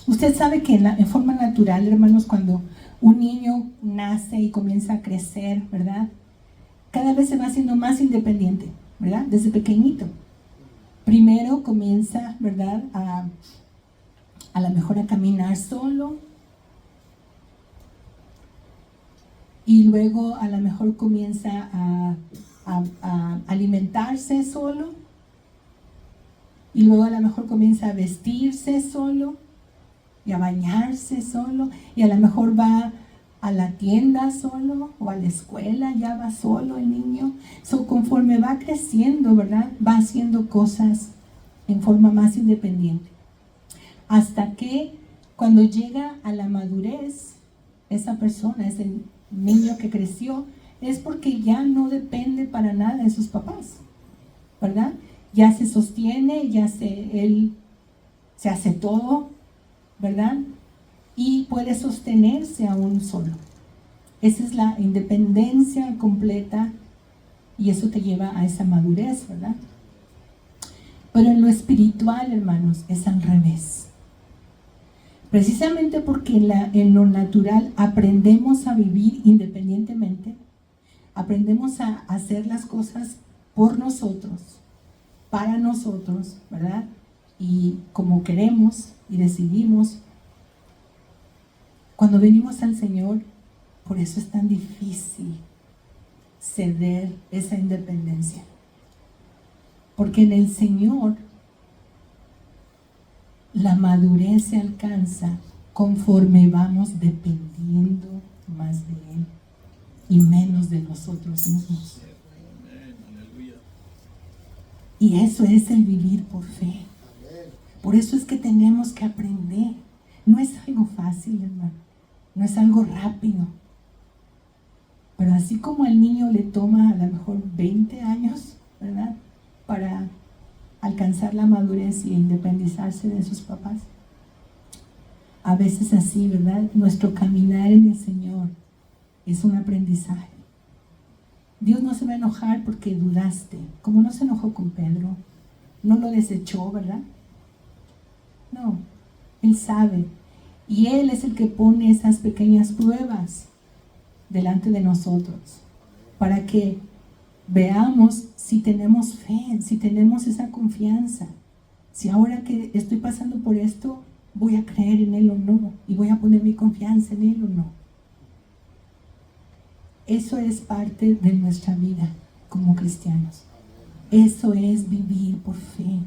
usted sabe que en forma natural, hermanos, cuando un niño nace y comienza a crecer, ¿verdad? Cada vez se va haciendo más independiente, ¿verdad? Desde pequeñito. Primero comienza, ¿verdad? A lo mejor a caminar solo. Y luego a lo mejor comienza a alimentarse solo. Y luego a lo mejor comienza a vestirse solo. Y a bañarse solo. Y a lo mejor va a la tienda solo o a la escuela, ya va solo el niño. Conforme va creciendo, ¿verdad? Va haciendo cosas en forma más independiente. Hasta que cuando llega a la madurez, esa persona, ese niño que creció, es porque ya no depende para nada de sus papás, ¿verdad? Ya se sostiene, él se hace todo, ¿verdad? Y puede sostenerse aún solo. Esa es la independencia completa y eso te lleva a esa madurez, ¿verdad? Pero en lo espiritual, hermanos, es al revés. Precisamente porque en lo natural aprendemos a vivir independientemente, aprendemos a hacer las cosas por nosotros, para nosotros, ¿verdad? Y como queremos y decidimos. Cuando venimos al Señor, por eso es tan difícil ceder esa independencia. Porque en el Señor la madurez se alcanza conforme vamos dependiendo más de Él y menos de nosotros mismos. Y eso es el vivir por fe. Por eso es que tenemos que aprender. No es algo fácil, hermano. No es algo rápido. Pero así como al niño le toma a lo mejor 20 años, ¿verdad? Para alcanzar la madurez y independizarse de sus papás. A veces así, ¿verdad? Nuestro caminar en el Señor es un aprendizaje. Dios no se va a enojar porque dudaste, como no se enojó con Pedro, no lo desechó, ¿verdad? No, Él sabe. Y Él es el que pone esas pequeñas pruebas delante de nosotros para que veamos si tenemos fe, si tenemos esa confianza. Si ahora que estoy pasando por esto, voy a creer en Él o no, y voy a poner mi confianza en Él o no. Eso es parte de nuestra vida como cristianos. Eso es vivir por fe.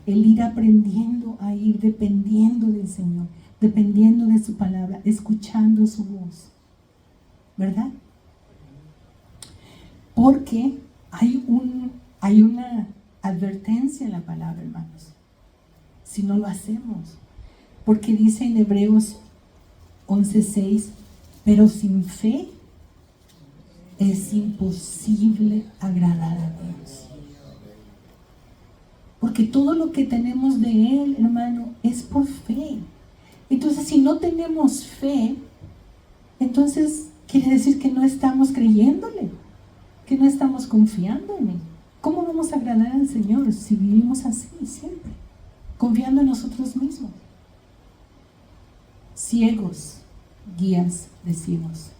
El ir aprendiendo a ir dependiendo del Señor, dependiendo de su palabra, escuchando su voz. ¿Verdad? Porque hay una advertencia en la palabra, hermanos, si no lo hacemos. Porque dice en Hebreos 11:6, pero sin fe es imposible agradar a Dios. Porque todo lo que tenemos de Él, hermano, es por fe. Entonces, si no tenemos fe, entonces quiere decir que no estamos creyéndole, que no estamos confiando en Él. ¿Cómo vamos a agradar al Señor si vivimos así siempre? Confiando en nosotros mismos. Ciegos, guías de ciegos.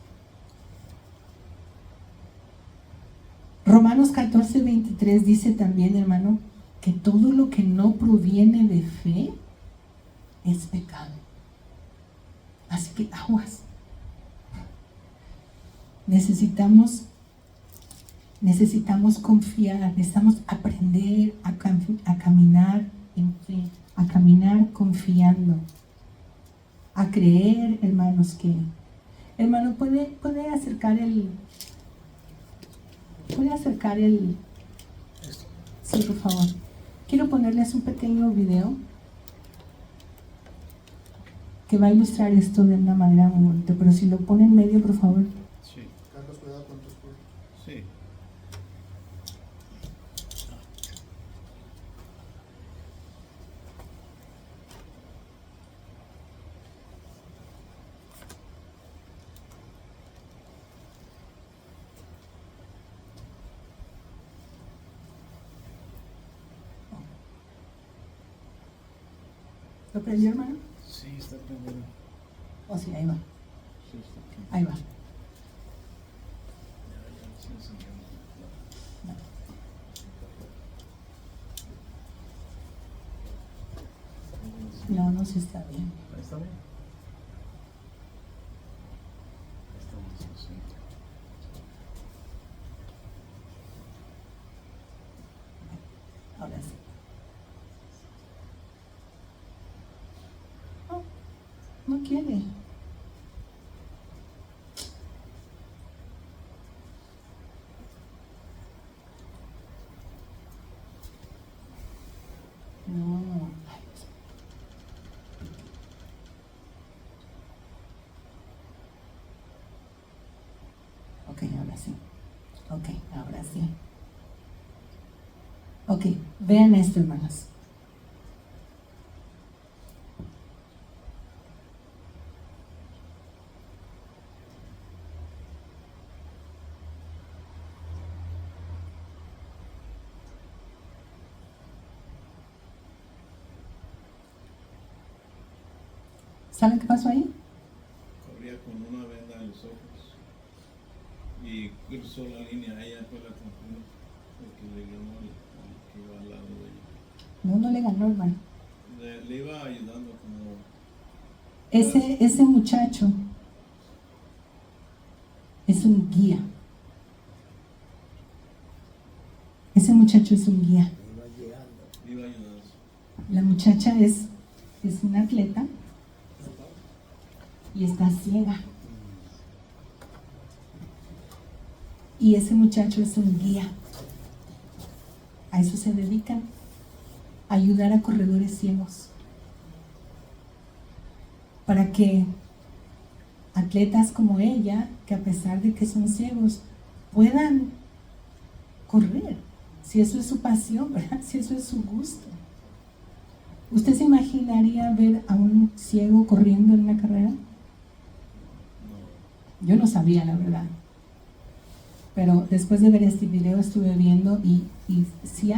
Romanos 14:23 dice también, hermano, que todo lo que no proviene de fe es pecado. Así que aguas. Necesitamos confiar, necesitamos aprender a caminar en fe, a caminar confiando, a creer, hermanos, que... Hermano, ¿puede acercar el... Sí, por favor. Quiero ponerles un pequeño video que va a ilustrar esto de una manera muy bonita, pero si lo pone en medio, por favor. Sí. Carlos, cuidado con tus cosas. Sí. ¿Lo prendió, hermano? Sí, está prendido. Oh, sí, ahí va. Sí, está prendido. Ahí va. Ya se encendió. No, no se está bien. Ahí está bien. Estamos así. Ahora sí. Oh, no quiere. No. Ok, ahora sí. Ok, ahora sí. Ok, vean esto, hermanos. ¿Saben qué pasó ahí? Corría con una venda en los ojos y cruzó la línea. Ella fue la confundió porque le ganó al que iba al lado de ella. No, no le ganó, hermano. Le iba ayudando como... Ese muchacho es un guía. Ese muchacho es un guía. Iba ayudando. La muchacha es una atleta y está ciega. Y ese muchacho es un guía. A eso se dedican, a ayudar a corredores ciegos. Para que atletas como ella, que a pesar de que son ciegos, puedan correr. Si eso es su pasión, ¿verdad? Si eso es su gusto. ¿Usted se imaginaría ver a un ciego corriendo en una carrera? No. Yo no sabía, la verdad. Pero después de ver este video estuve viendo y sí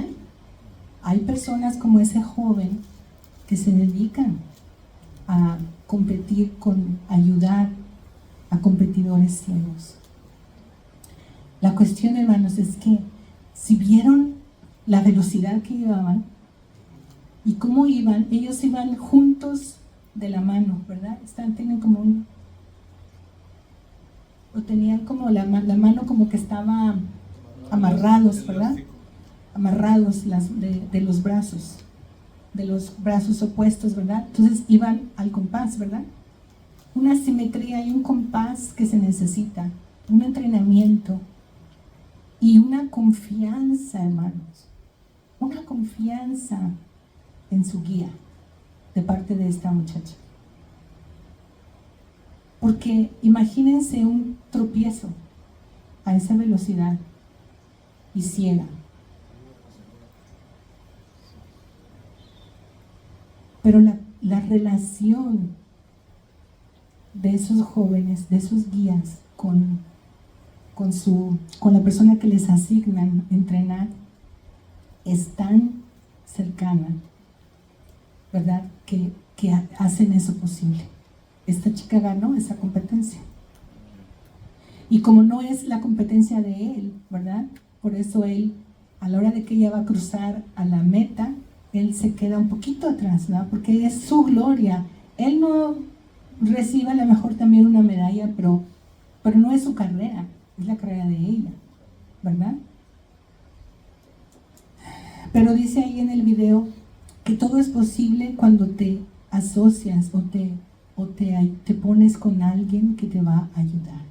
hay personas como ese joven que se dedican a competir ayudar a competidores ciegos. La cuestión, hermanos, es que si vieron la velocidad que llevaban y cómo iban, ellos iban juntos de la mano, ¿verdad? Tienen como o tenían como la mano como que estaba amarrados, ¿verdad? Amarrados de los brazos opuestos, ¿verdad? Entonces iban al compás, ¿verdad? Una simetría y un compás que se necesita, un entrenamiento y una confianza, hermanos, una confianza en su guía de parte de esta muchacha. Porque imagínense un tropiezo a esa velocidad y ciega. Pero la relación de esos jóvenes, de esos guías con la persona que les asignan entrenar es tan cercana, ¿verdad? Que hacen eso posible. Esta chica ganó esa competencia. Y como no es la competencia de él, ¿verdad? Por eso él, a la hora de que ella va a cruzar a la meta, él se queda un poquito atrás, ¿no? Porque es su gloria. Él no recibe a lo mejor también una medalla, pero no es su carrera, es la carrera de ella, ¿verdad? Pero dice ahí en el video que todo es posible cuando te asocias o te pones con alguien que te va a ayudar.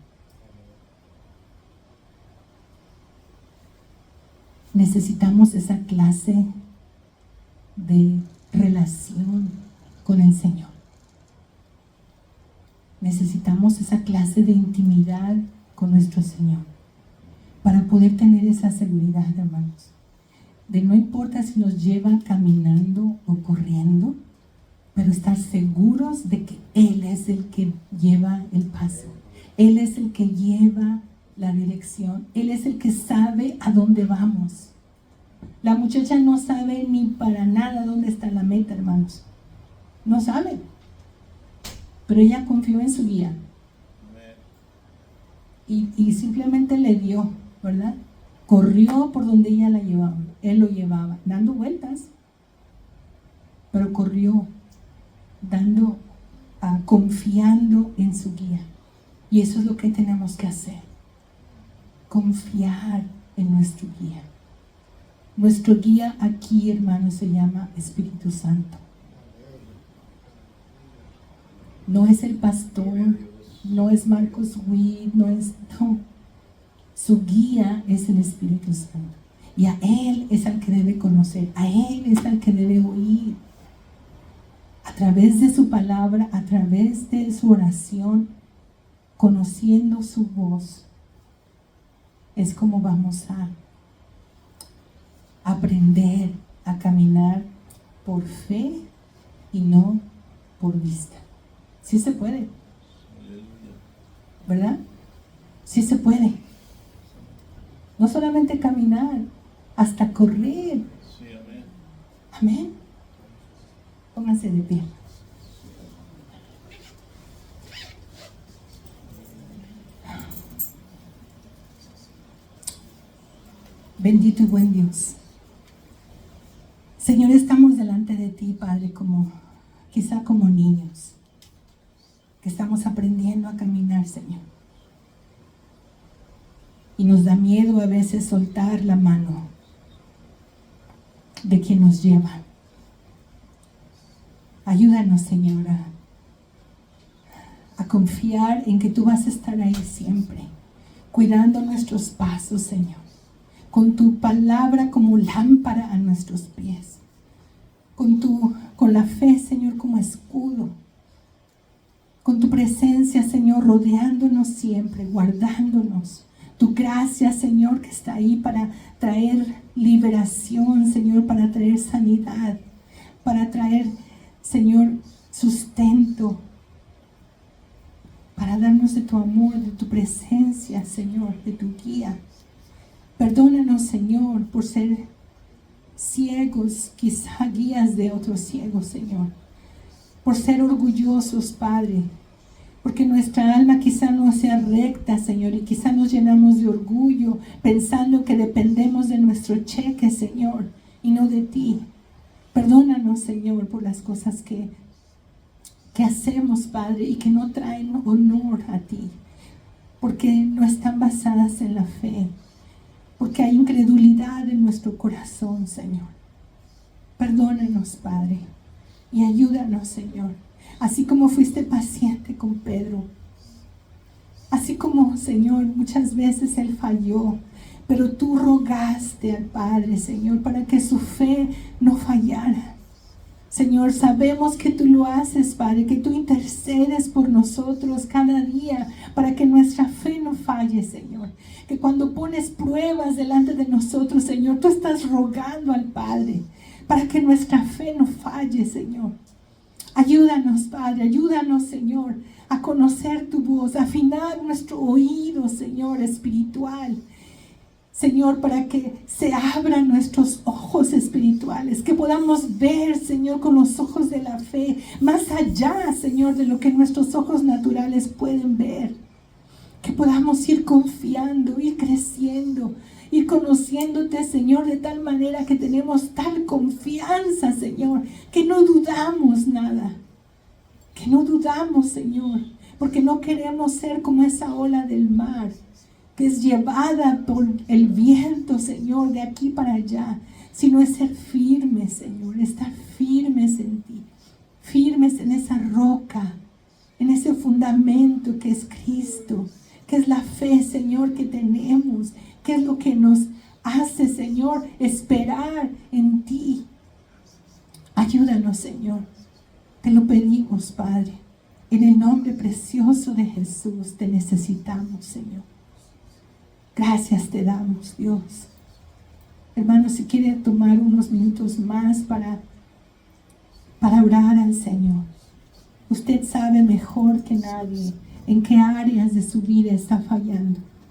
Necesitamos esa clase de relación con el Señor. Necesitamos esa clase de intimidad con nuestro Señor para poder tener esa seguridad, hermanos, de no importa si nos lleva caminando o corriendo, pero estar seguros de que Él es el que lleva el paso. Él es el que lleva la dirección. Él es el que sabe a dónde vamos. La muchacha no sabe ni para nada dónde está la meta, hermanos. No sabe. Pero ella confió en su guía. Y simplemente le dio, ¿verdad? Corrió por donde ella la llevaba. Él lo llevaba, dando vueltas. Pero corrió, confiando en su guía. Y eso es lo que tenemos que hacer. Confiar en nuestro guía. Nuestro guía aquí, hermanos, se llama Espíritu Santo. No es el pastor, no es Marcos Witt, no. Su guía es el Espíritu Santo. Y a Él es al que debe conocer, a Él es al que debe oír. A través de su palabra, a través de su oración, conociendo su voz, es como vamos a aprender a caminar por fe y no por vista. Sí se puede, ¿verdad? Sí se puede. No solamente caminar, hasta correr. Sí, amén. Amén. Pónganse de pie. Bendito y buen Dios. Señor, estamos delante de ti, Padre, quizá como niños, que estamos aprendiendo a caminar, Señor. Y nos da miedo a veces soltar la mano de quien nos lleva. Ayúdanos, Señor, a confiar en que tú vas a estar ahí siempre, cuidando nuestros pasos, Señor, con tu palabra como lámpara a nuestros pies, con la fe, Señor, como escudo, con tu presencia, Señor, rodeándonos siempre, guardándonos. Tu gracia, Señor, que está ahí para traer liberación, Señor, para traer sanidad, para traer, Señor, sustento, para darnos de tu amor, de tu presencia, Señor, de tu guía. Perdónanos, Señor, por ser ciegos, quizá guías de otros ciegos, Señor, por ser orgullosos, Padre, porque nuestra alma quizá no sea recta, Señor, y quizá nos llenamos de orgullo, pensando que dependemos de nuestro cheque, Señor, y no de ti. Perdónanos, Señor, por las cosas que hacemos, Padre, y que no traen honor a ti, porque no están basadas en la fe, porque hay incredulidad en nuestro corazón, Señor. Perdónanos, Padre, y ayúdanos, Señor. Así como fuiste paciente con Pedro, así como, Señor, muchas veces él falló, pero tú rogaste al Padre, Señor, para que su fe no fallara. Señor, sabemos que tú lo haces, Padre, que tú intercedes por nosotros cada día para que nuestra fe no falle, Señor. Que cuando pones pruebas delante de nosotros, Señor, tú estás rogando al Padre para que nuestra fe no falle, Señor. Ayúdanos, Padre, ayúdanos, Señor, a conocer tu voz, a afinar nuestro oído, Señor, espiritual. Señor, para que se abran nuestros ojos espirituales, que podamos ver, Señor, con los ojos de la fe, más allá, Señor, de lo que nuestros ojos naturales pueden ver. Que podamos ir confiando, ir creciendo, ir conociéndote, Señor, de tal manera que tenemos tal confianza, Señor, que no dudamos nada. Que no dudamos, Señor, porque no queremos ser como esa ola del mar, que es llevada por el viento, Señor, de aquí para allá, sino es ser firmes, Señor, estar firmes en ti, firmes en esa roca, en ese fundamento que es Cristo, que es la fe, Señor, que tenemos, que es lo que nos hace, Señor, esperar en ti. Ayúdanos, Señor, te lo pedimos, Padre, en el nombre precioso de Jesús, te necesitamos, Señor. Gracias te damos, Dios. Hermanos, si quiere tomar unos minutos más para orar al Señor. Usted sabe mejor que nadie en qué áreas de su vida está fallando.